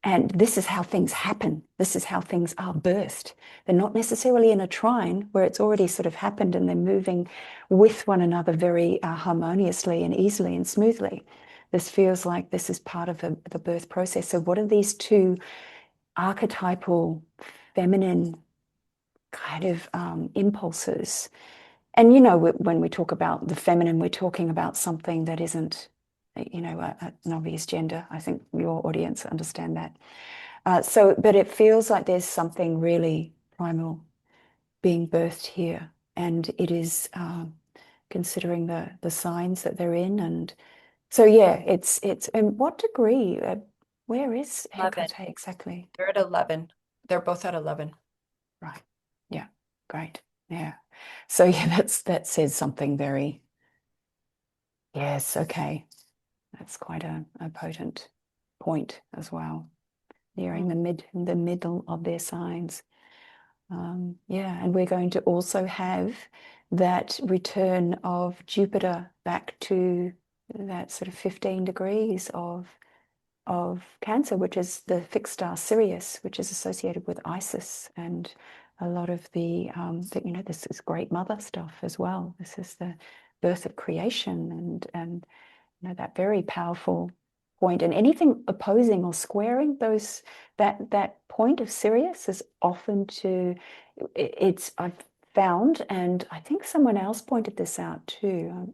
And this is how things happen. This is how things are birthed. They're not necessarily in a trine where it's already sort of happened and they're moving with one another very harmoniously and easily and smoothly. This feels like this is part of the birth process. So, what are these two archetypal feminine kind of impulses? And when we talk about the feminine, we're talking about something that isn't, an obvious gender. I think your audience understand that. But it feels like there's something really primal being birthed here, and it is considering the signs that they're in, and so yeah, it's in what degree? Where is 11. Hecate exactly? They're at 11. They're both at 11. Right. Yeah. Great. Yeah. So yeah, that says something very, yes, okay. That's quite a potent point as well, nearing Mm. the middle of their signs. Yeah, and we're going to also have that return of Jupiter back to that sort of 15 degrees of Cancer, which is the fixed star Sirius, which is associated with Isis and a lot of this is great mother stuff as well. This is the birth of creation and that very powerful point. And anything opposing or squaring that point of Sirius is often it's I've found, and I think someone else pointed this out too. I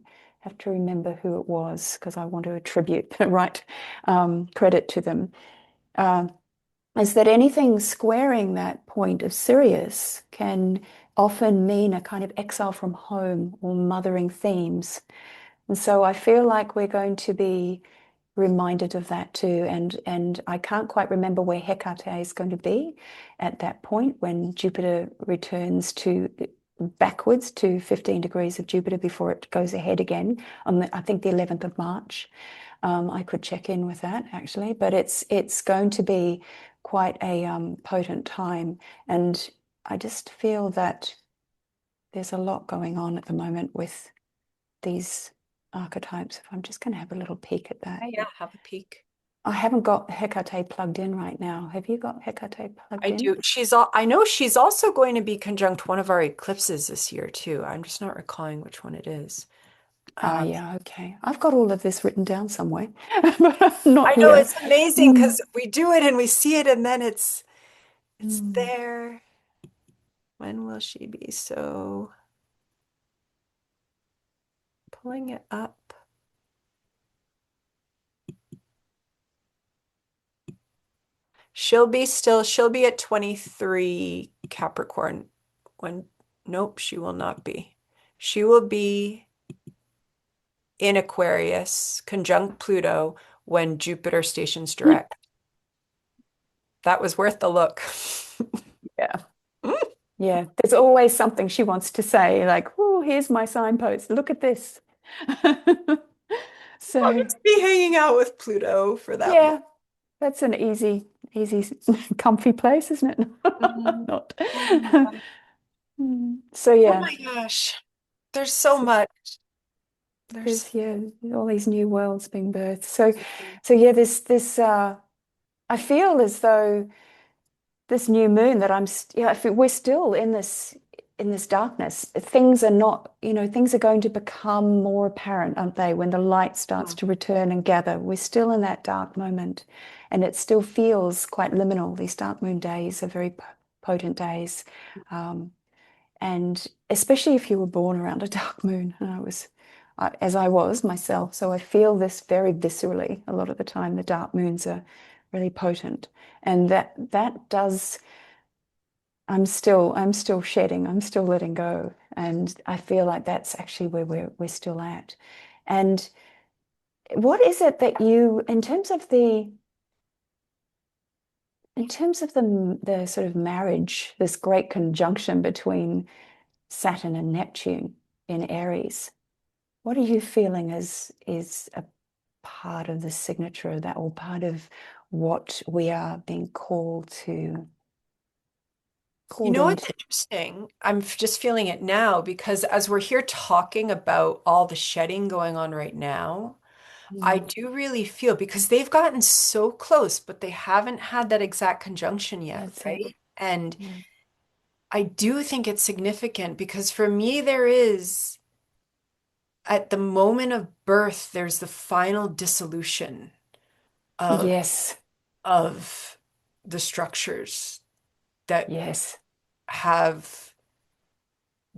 have to remember who it was because I want to attribute the right credit to them. Uh, is that anything squaring that point of Sirius can often mean a kind of exile from home or mothering themes. And so I feel like we're going to be reminded of that too. And I can't quite remember where Hecate is going to be at that point when Jupiter returns to backwards to 15 degrees of Jupiter before it goes ahead again on I think the 11th of March. I could check in with that actually, but it's going to be quite a potent time. And I just feel that there's a lot going on at the moment with these archetypes. I'm just going to have a little peek at that. Yeah, yeah, have a peek. I haven't got Hecate plugged in right now. Have you got Hecate plugged I in? do. I know she's also going to be conjunct one of our eclipses this year too. I'm just not recalling which one it is. Ah, Um, yeah, okay. I've got all of this written down somewhere, but I'm not I know here. it's amazing Mm, because we do it and we see it and then it's mm. there. When will she be? So pulling it up. She'll be at 23 Capricorn when, nope, she will not be. She will be in Aquarius, conjunct Pluto, when Jupiter stations direct. That was worth the look. Yeah, yeah. There's always something she wants to say, like, "Oh, here's my signpost. Look at this." I'll So, just be hanging out with Pluto for that moment. yeah, that's an easy, comfy place, isn't it? Mhm. Not. Oh my God. So Oh yeah, my gosh. There's so so much. There's there's yeah all these new worlds being birthed. So yeah, this I feel as though this new moon that yeah, I feel we're still in this darkness. Things are not, things are going to become more apparent, aren't they? When the light starts Mhm. to return and gather, we're still in that dark moment, and it still feels quite liminal. These dark moon days are very potent days. Um, and especially if you were born around a dark moon, and as I was myself, so I feel this very viscerally a lot of the time. The dark moons are really potent, and that does. I'm still shedding. I'm still letting go, and I feel like that's actually where we're still at. And what is it that in terms of the sort of marriage, this great conjunction between Saturn and Neptune in Aries. What are you feeling is a part of the signature of that, or part of what we are being You called know what's into? interesting? Just feeling it now because as we're here talking about all the shedding going on right now, I Mm, do really feel because they've gotten so close, but they haven't had that exact conjunction yet, that's it. right? And Yeah. I do think it's significant because for me, there is, at the moment of birth, there's the final dissolution of Yes. of the structures that Yes. have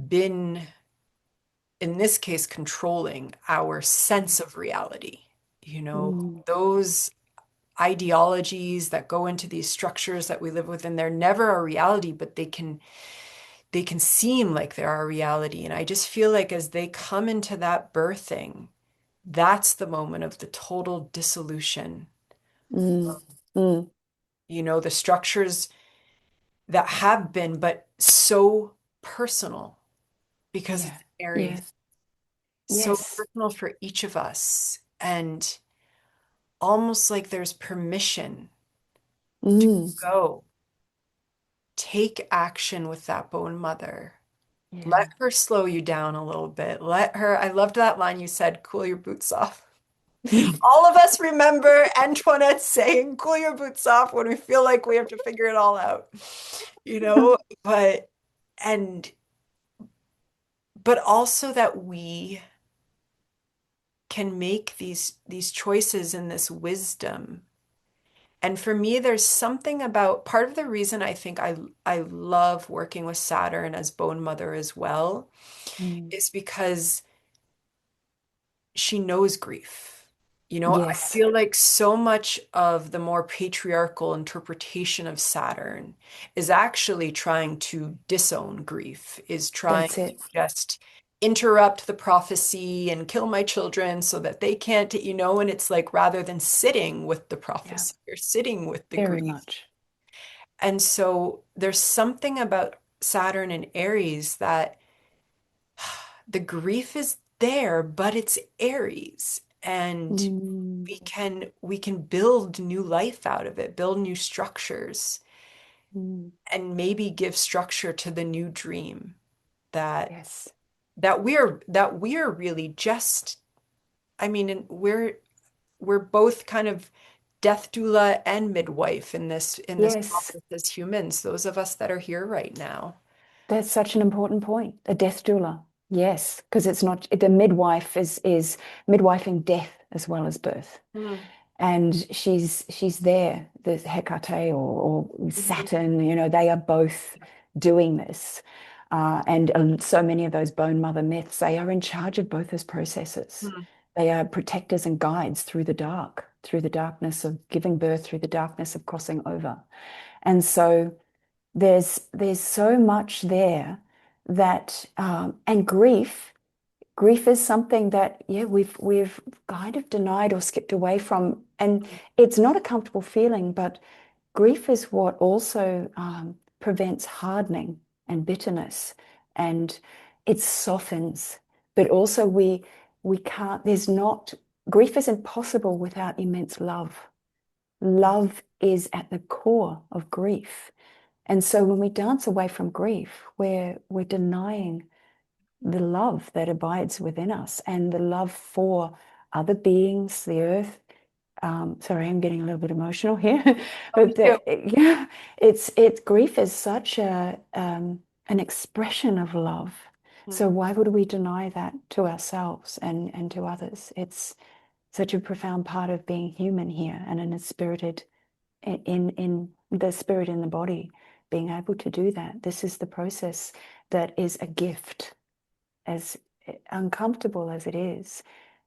been, in this case, controlling our sense of reality. You know, Mm, those ideologies that go into these structures that we live within, they're never a reality, but they can seem like they're our reality. And I just feel like as they come into that birthing, that's the moment of the total dissolution. mm, mm. You know, the structures that have been, but so personal. because Yeah. it's Aries. Yeah. So Yes. personal for each of us. And almost like there's permission to Mm. go take action with that bone mother. Let Yeah. her slow you down a little bit. Let her, I loved that line you said, cool your boots off. All of us remember Antoinette saying, cool your boots off when we feel like we have to figure it all out, you know? But, and, but also that we can make these choices and this wisdom. And for me, there's something about part of the reason I think I love working with Saturn as bone mother as well Mm. is because she knows grief. You know, I Yes. feel like so much of the more patriarchal interpretation of Saturn is actually trying to disown grief, is trying That's it. to just interrupt the prophecy and kill my children so that they can't, you know, and it's like rather than sitting with the Yeah. prophecy or sitting with the Very grief. much. And so there's something about Saturn and Aries that the grief is there, but it's Aries, and Mm. we can build new life out of it, build new structures, Mm. and maybe give structure to the new dream that Yes. that we're really just, I mean, and we're both kind of death doula and midwife in this Yes. process as humans, those of us that are here right now. That's such an important point. A death doula. Yes, because it's not the midwife is midwifing death as well as birth. Mm, And she's there, the Hecate or mhm, Saturn, they are both doing this. And so many of those bone mother myths, they are in charge of both those processes. mm, They are protectors and guides through the dark, through the darkness of giving birth, through the darkness of crossing over. And so there's so much there that and grief is something that, yeah, we've kind of denied or skipped away from, and mm, it's not a comfortable feeling, but grief is what also prevents hardening and bitterness, and it softens. But also we can't. There's not Grief is impossible without immense love. Love is at the core of grief, and so when we dance away from grief, we're denying the love that abides within us and the love for other beings, the earth. Sorry, I'm getting a little bit emotional here, oh, me but too. yeah, it's grief is such a an expression of love. Mm, So why would we deny that to ourselves and to others? It's such a profound part of being human here, and in a spirited in the spirit in the body, being able to do that. This is the process that is a gift, as uncomfortable as it is.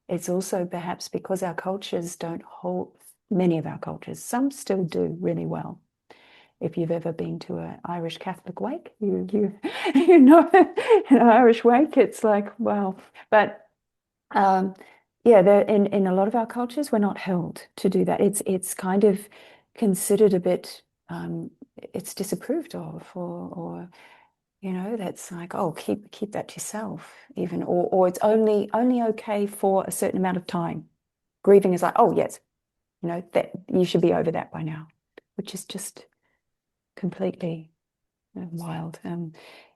It's also perhaps because our cultures don't hold, many of our cultures, some still do really well. If you've ever been to an Irish Catholic wake, you know an Irish wake, it's like wow. But um, yeah, in a lot of our cultures, we're not held to do that. It's kind of considered a bit, it's disapproved of, or that's like, oh, keep that to yourself, even, or it's only okay for a certain amount of time. Grieving is like, oh yes, that you should be over that by now, which is just completely wild.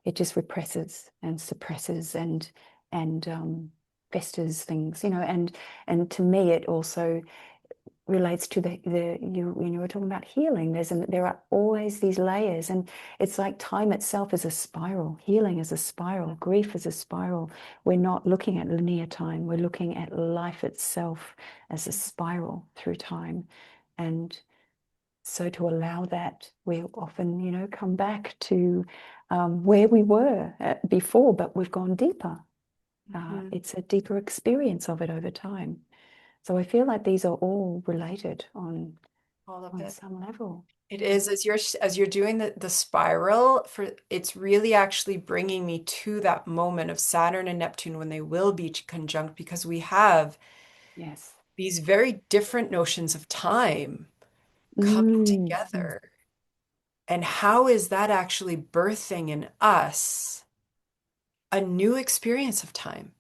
It just represses and suppresses and festers things, and to me, it also relates to the you when you were talking about healing. There are always these layers, and it's like time itself is a spiral. Healing is a spiral. Grief is a spiral. We're not looking at linear time. We're looking at life itself as a spiral through time, and so to allow that, we often, come back to where we were before, but we've gone deeper. mhm. It's a deeper experience of it over time. So I feel like these are all related All of on it. some level. It Yeah. is as you're doing the spiral for it's really actually bringing me to that moment of Saturn and Neptune when they will be conjunct because we have Yes. these very different notions of time coming Mm. Mm. together. And how is that actually birthing in us a new experience of time,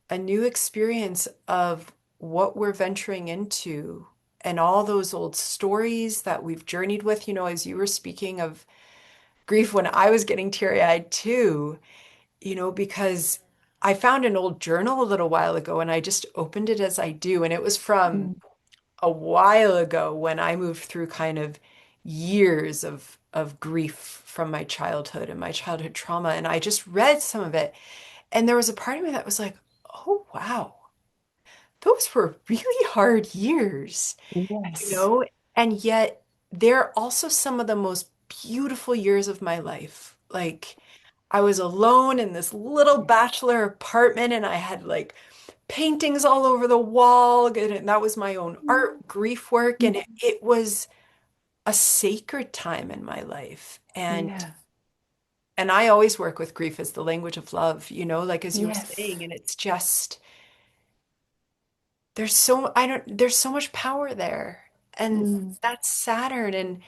a new experience of what we're venturing into and all those old stories that we've journeyed with. As you were speaking of grief, when I was getting teary-eyed too, because I found an old journal a little while ago and I just opened it as I do. And it was from Mm. a while ago when I moved through kind of years of grief from my childhood and my childhood trauma. And I just read some of it. And there was a part of me that was like, oh, wow, those were really hard years, you Yes. know? And yet they're also some of the most beautiful years of my life. Like, I was alone in this little bachelor apartment and I had like paintings all over the wall. And that was my own art, grief work. And it was a sacred time in my life. Yeah. And I always work with grief as the language of love, like as you were Yes. saying. And it's just, there's so much power there. And Mm. that's Saturn. And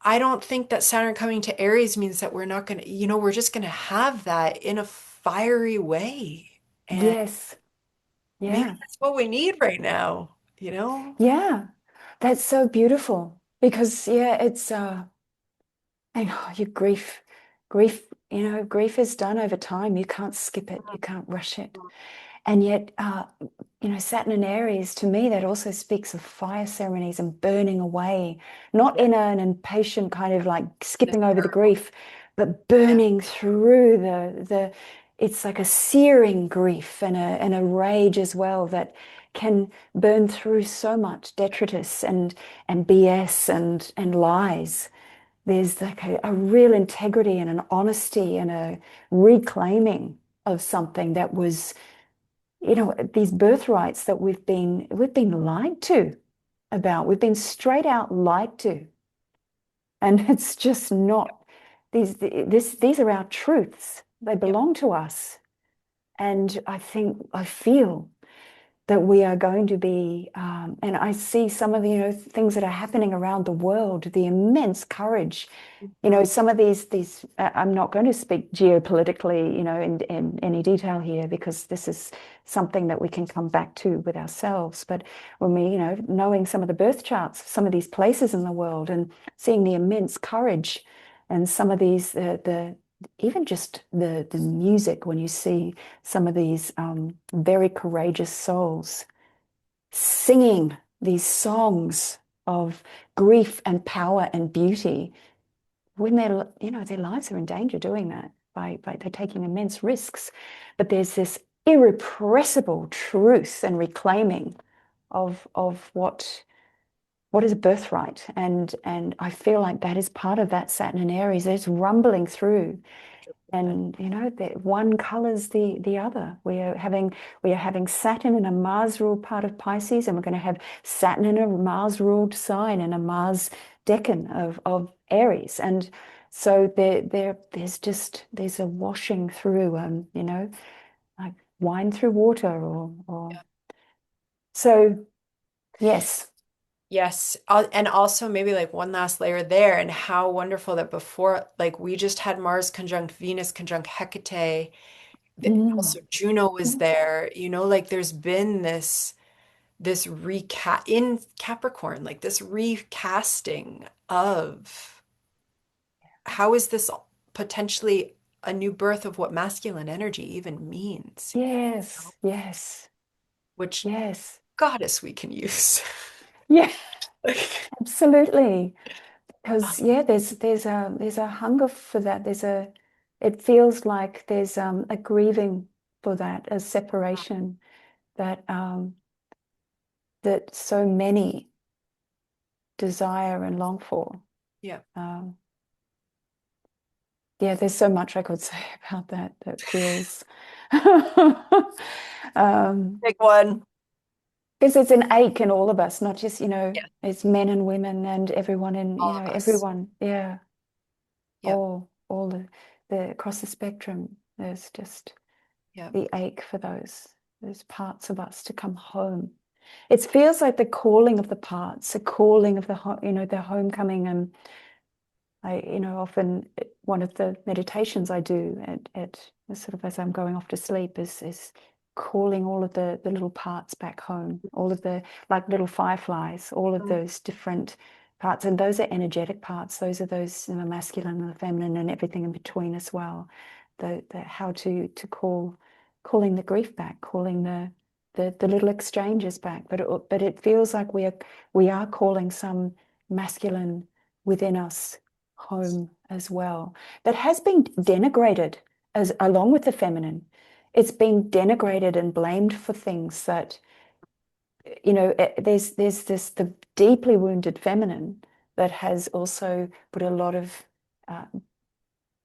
I don't think that Saturn coming to Aries means that we're not going to, we're just going to have that in a fiery way. And Yes. maybe Yeah. that's what we need right now? Yeah. That's so beautiful because yeah, it's and your grief, grief is done over time. You can't skip it. You can't rush it. And yet, Saturn and Aries, to me, that also speaks of fire ceremonies and burning away, not Yeah. in an impatient kind of like The skipping over the ceremony. grief, but Yeah. burning through it's like a searing grief and a rage as well that can burn through so much detritus and BS and lies. There's like a real integrity and an honesty and a reclaiming of something that was these birthrights that we've been lied to about. We've been straight out lied to. And it's just not these are our truths. They Yep. belong to us. And I feel that we are going to be, and I see some of the, things that are happening around the world, the immense courage. Mhm. Some of I'm not going to speak geopolitically, in any detail here because this is something that we can come back to with ourselves. But when we, knowing some of the birth charts of some of these places in the world and seeing the immense courage and some of these, the even just the music when you see some of these very courageous souls singing these songs of grief and power and beauty when their lives are in danger doing that by they're taking immense risks. But there's this irrepressible truth and reclaiming of what is a birthright. And I feel like that is part of that Saturn and Aries. It's rumbling through. And that one colors the other. We are having Saturn in a Mars ruled part of Pisces, and we're going to have Saturn in a Mars ruled sign and a Mars decan of Aries. And so there's a washing through, like wine through water, or Yeah. so yes. Yes. And also maybe like one last layer there, and how wonderful that before, like we just had Mars conjunct Venus conjunct Hecate. Mm. Also Juno was there, like there's been this recast in Capricorn, like this recasting of how is this potentially a new birth of what masculine energy even means, Yes, yes, which yes. goddess we can use. Yeah, Like, absolutely. Because yeah, there's a hunger for that. It feels like there's a grieving for that, a separation that so many desire and long for. yeah, Um, yeah, there's so much I could say about that that feels um, big one. because it's an ache in all of us, not just, Yeah, it's men and women and everyone in, all of us. everyone. Yeah. Yep, All the across the spectrum. There's just yep. the ache for those parts of us to come home. It feels like the calling of the parts, the calling of the homecoming. And I, often one of the meditations I do at sort of as I'm going off to sleep, is calling all of the little parts back home, all of the like little fireflies, all of Mm, those different parts. And those are energetic parts. Those are those, you know, masculine and the feminine and everything in between as well. The how to calling the grief back, calling the little exchanges back. But it feels like we are calling some masculine within us home as well that has been denigrated as along with the feminine. It's been denigrated and blamed for things that, you know, there's this the deeply wounded feminine that has also put a lot of uh,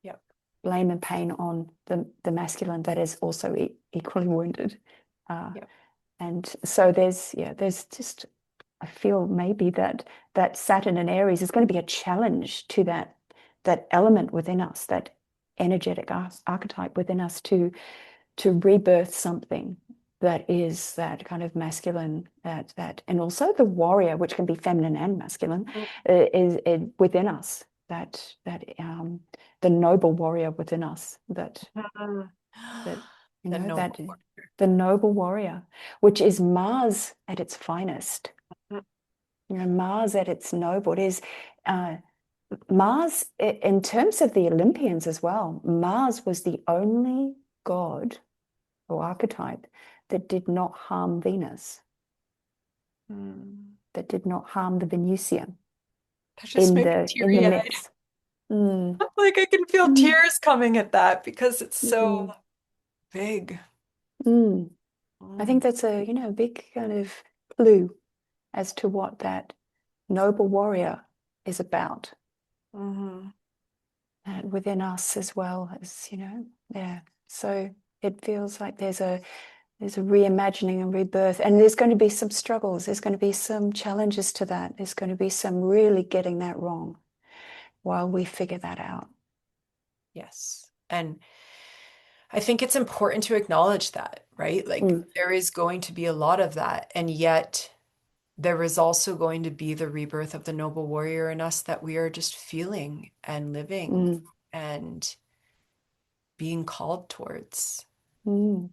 yep, blame and pain on the masculine that is also equally wounded. Uh, yep. and so there's just I feel maybe that Saturn and Aries is going to be a challenge to that element within us, that energetic archetype within us to rebirth something that is that kind of masculine, that and also the warrior, which can be feminine and masculine, is within us. That the noble warrior within us, Mhm. that The that noble the noble warrior, which is Mars at its finest. one. You know, Mars at its noble. It is uh, Mars, in terms of the Olympians as well, Mars was the only god or archetype that did not harm Venus, Mm. that did not harm the Venusian That just in made me the teary-eyed. myths. Mm, Like I can feel mm, tears coming at that because it's so mm, big. mm. I think Mm. that's a, you know, big kind of clue as to what that noble warrior is about Hmm. within us as well as, you know, yeah. So it feels like there's a reimagining and rebirth, and there's going to be some struggles. There's going to be some challenges to that. There's going to be some really getting that wrong while we figure that out. Yes. And I think it's important to acknowledge that, right? Like Mm, there is going to be a lot of that. And yet there is also going to be the rebirth of the noble warrior in us that we are just feeling and living mm, and being called towards. mm.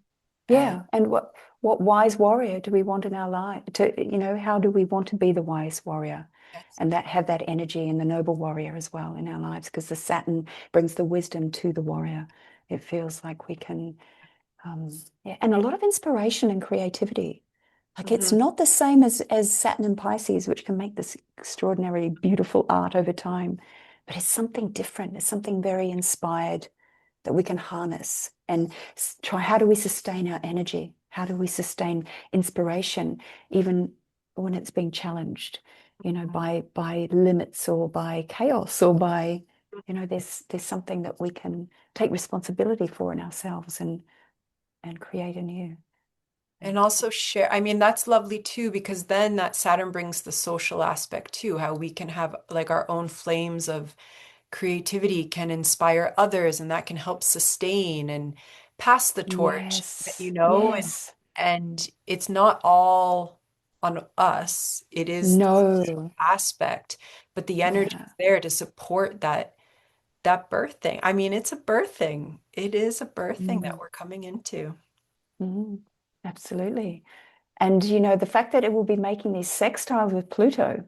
And Yeah, and what wise warrior do we want in our life? To, you know, how do we want to be the wise warrior, yes. and that have that energy and the noble warrior as well in our lives? Because the Saturn brings the wisdom to the warrior. It feels like we can Um, yeah, and a lot of inspiration and creativity. Like it's Hmm. not the same as Saturn and Pisces, which can make this extraordinary, beautiful art over time, but it's something different. It's something very inspired that we can harness and try. How do we sustain our energy? How do we sustain inspiration, even when it's being challenged, you know, by limits or by chaos or by, you know, there's something that we can take responsibility for in ourselves and create anew. And And also share. I mean, that's lovely too, because then that Saturn brings the social aspect too, how we can have like our own flames of creativity can inspire others and that can help sustain and pass the torch, yes, and yes, it's not all on us. It is the social no, aspect, but the energy is yeah, there to support that birthing. I mean, it's a birthing. It is a birthing that mm, we're coming into. mm, absolutely. And you know, the fact that it will be making these sextiles with Pluto,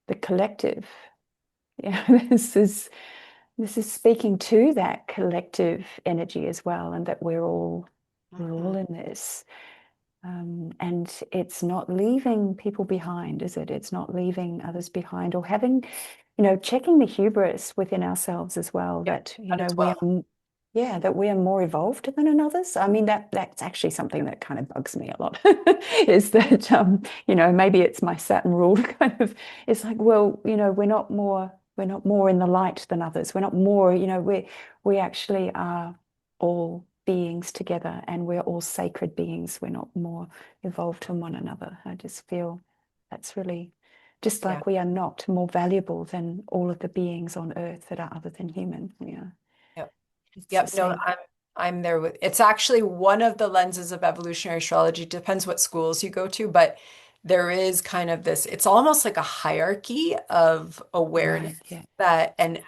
the collective, yeah, this is speaking to that collective energy as well, and that we're all Mhm. in this. And it's not leaving people behind, is it? It's not leaving others behind or having, you know, checking the hubris within ourselves as well, Yep, that, you that know, as well. yeah, that we are more evolved than others. I mean, that's actually something that kind of bugs me a lot, is that, you know, maybe it's my Saturn rule kind of, it's like, well, you know, we're not more in the light than others. We're not more, you know, we actually are all beings together and we're all sacred beings. We're not more evolved from one another. I just feel that's really just Yeah. like we are not more valuable than all of the beings on earth that are other than human. Yeah, Yep. it's the Yep. No, same. I'm there with it's actually one of the lenses of evolutionary astrology. Depends what schools you go to, but there is kind of this, it's almost like a hierarchy of awareness Right. Yeah. that, and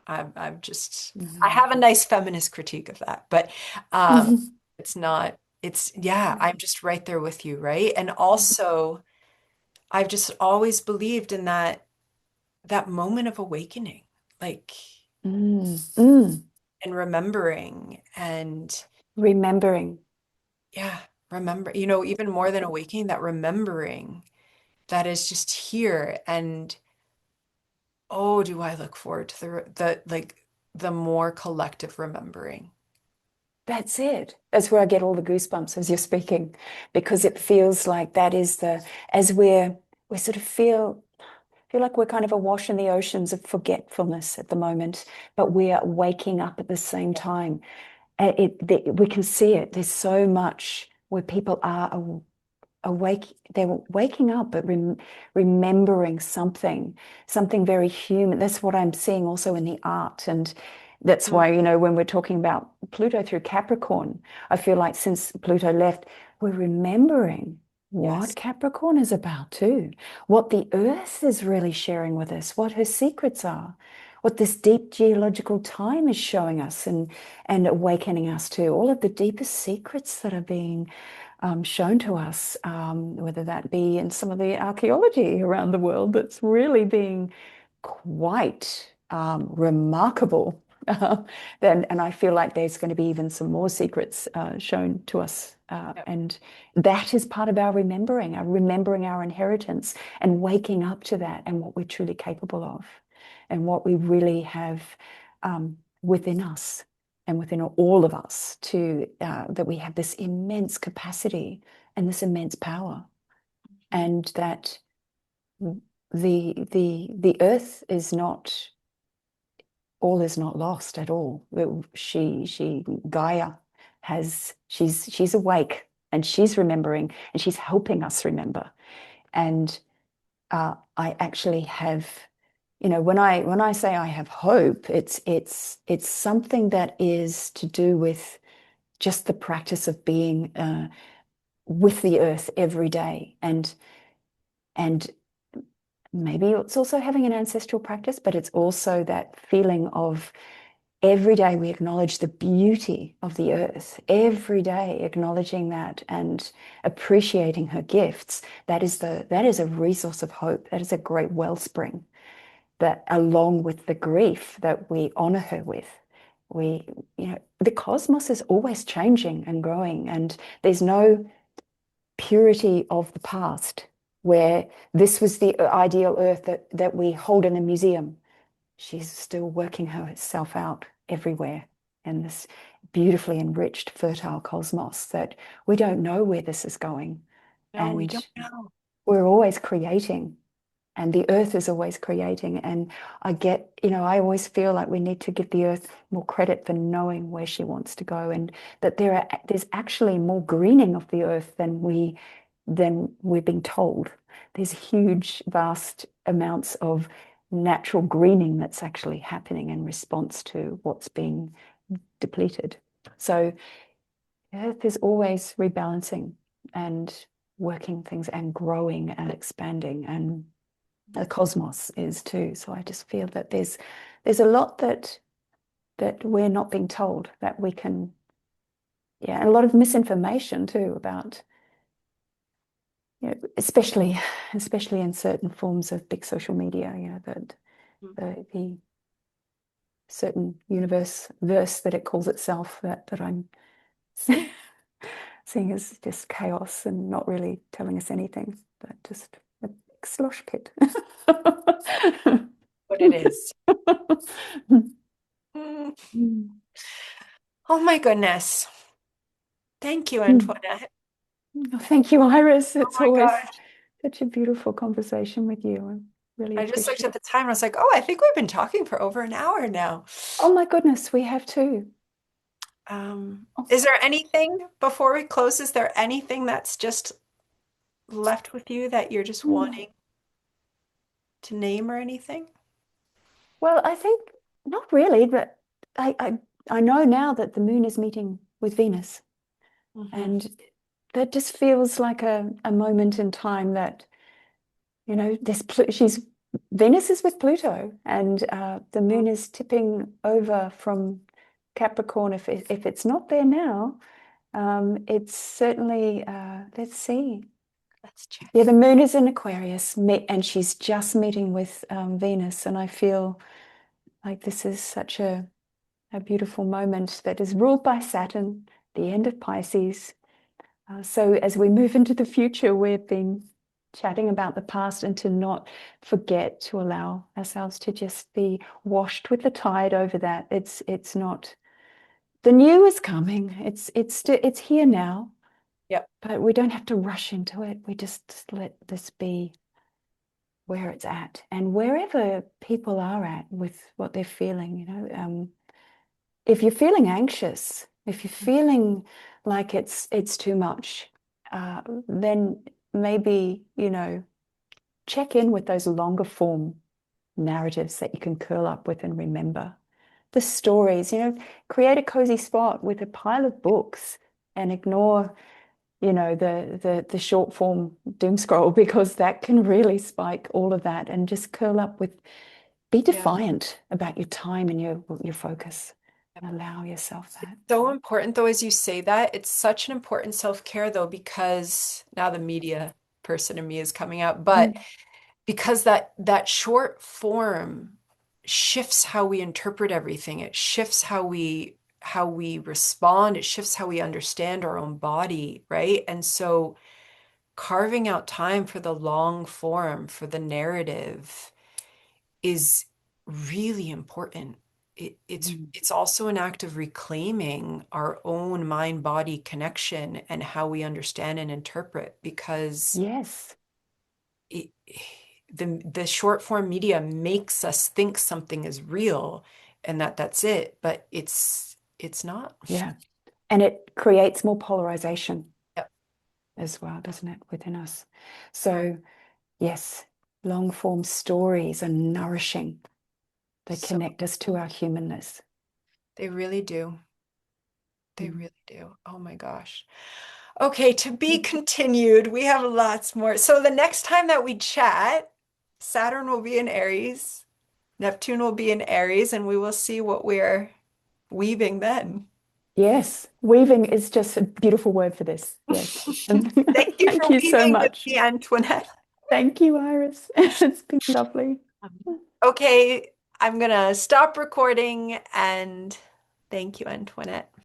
I'm just, I Mm. have a nice feminist critique of that, but um, it's not, yeah, I'm just right there with you, right? And also, I've just always believed in that moment of awakening, like, Mm. Mm. and remembering and Remembering. yeah, remember, you know, even more than awakening, that remembering that is just here. And oh, do I look forward to the like the more collective remembering. That's it. That's where I get all the goosebumps as you're speaking, because it feels like that is as we sort of feel like we're kind of awash in the oceans of forgetfulness at the moment, but we are waking up at the same time. We can see it. There's so much where people are awake, they're waking up, but remembering something very human. That's what I'm seeing also in the art. And that's Mm, why, when we're talking about Pluto through Capricorn, I feel like since Pluto left, we're remembering what yes. Capricorn is about too, what the Earth is really sharing with us, what her secrets are, what this deep geological time is showing us and awakening us to all of the deepest secrets that are being shown to us, whether that be in some of the archaeology around the world that's really being quite remarkable. And I feel like there's going to be even some more secrets shown to us. Yep. And that is part of our remembering our inheritance and waking up to that and what we're truly capable of and what we really have within us and within all of us to that we have this immense capacity and this immense power, Mhm. and that the earth is not all is not lost at all. She Gaia has she's awake and she's remembering and she's helping us remember. And I actually have, when I say I have hope, it's something that is to do with just the practice of being with the earth every day, and maybe it's also having an ancestral practice, but it's also that feeling of every day we acknowledge the beauty of the earth, every day acknowledging that and appreciating her gifts. That is a resource of hope. That is a great wellspring, that along with the grief that we honor her with, we, the cosmos is always changing and growing, and there's no purity of the past where this was the ideal earth that we hold in a museum. She's still working herself out everywhere in this beautifully enriched, fertile cosmos that we don't know where this is going. No, we don't And know. we're always creating, and the earth is always creating. And I always feel like we need to give the earth more credit for knowing where she wants to go, and that there's actually more greening of the earth than we're being told. There's huge, vast amounts of natural greening that's actually happening in response to what's being depleted. So the earth is always rebalancing and working things and growing and expanding, and the cosmos is too. So I just feel that there's a lot that we're not being told, that we can, yeah, and a lot of misinformation too about, especially in certain forms of big social media, that Mhm. the certain universe verse that it calls itself, that I'm seeing as just chaos and not really telling us anything, but just a slosh pit. What it is. Mm. Oh my goodness. Thank you, Antoinette. Thank you, Iris. Oh It's my always gosh. such a beautiful conversation with you. I really I just looked appreciate at it. the time and I was like, oh, I think we've been talking for over an hour now. Oh my goodness, we have two. Oh, Is there anything before we close? Is there anything that's just left with you that you're just mm. wanting to name or anything? Well, I think not really, but I know now that the moon is meeting with Venus, Hmm. and that just feels like a moment in time that, this she's Venus is with Pluto, and the Mm, moon is tipping over from Capricorn. If it's not there now, it's certainly, let's see. let's Yeah, check. the moon is in Aquarius, and she's just meeting with Venus, and I feel like this is such a beautiful moment that is ruled by Saturn, the end of Pisces. So as we move into the future, we've been chatting about the past and to not forget to allow ourselves to just be washed with the tide over that. It's not the new is coming. It's here now, Yep. but we don't have to rush into it. We just let this be where it's at and wherever people are at with what they're feeling, if you're feeling anxious, if you're feeling like it's too much, then maybe, check in with those longer form narratives that you can curl up with and remember. The stories, create a cozy spot with a pile of books and ignore, the short form doom scroll because that can really spike all of that and just curl up with be Yeah. defiant about your time and your focus. Allow yourself that. So important though, as you say that, it's such an important self-care though, because now the media person in me is coming out, but Mm. because that short form shifts how we interpret everything. It shifts how we respond. It shifts how we understand our own body, right? And so carving out time for the long form, for the narrative is really important. Mm. It's also an act of reclaiming our own mind-body connection and how we understand and interpret because Yes. it, the short form media makes us think something is real and that's it, but it's not. Yeah. And it creates more polarization Yep. as well, doesn't it, within us? Right. So, yes, long form stories are nourishing. They So connect us to our humanness. they really do. They Mm. really do. Oh my gosh. Okay, to be continued. We have lots more. So the next time that we chat, Saturn will be in Aries, Neptune will be in Aries, and we will see what we're weaving then. Yes, weaving is just a beautiful word for this. Yes. And Thank you thank for you so weaving with much. me, Antoinette. Thank you, Iris. It's been lovely. Okay, I'm gonna stop recording and thank you, Antoinette.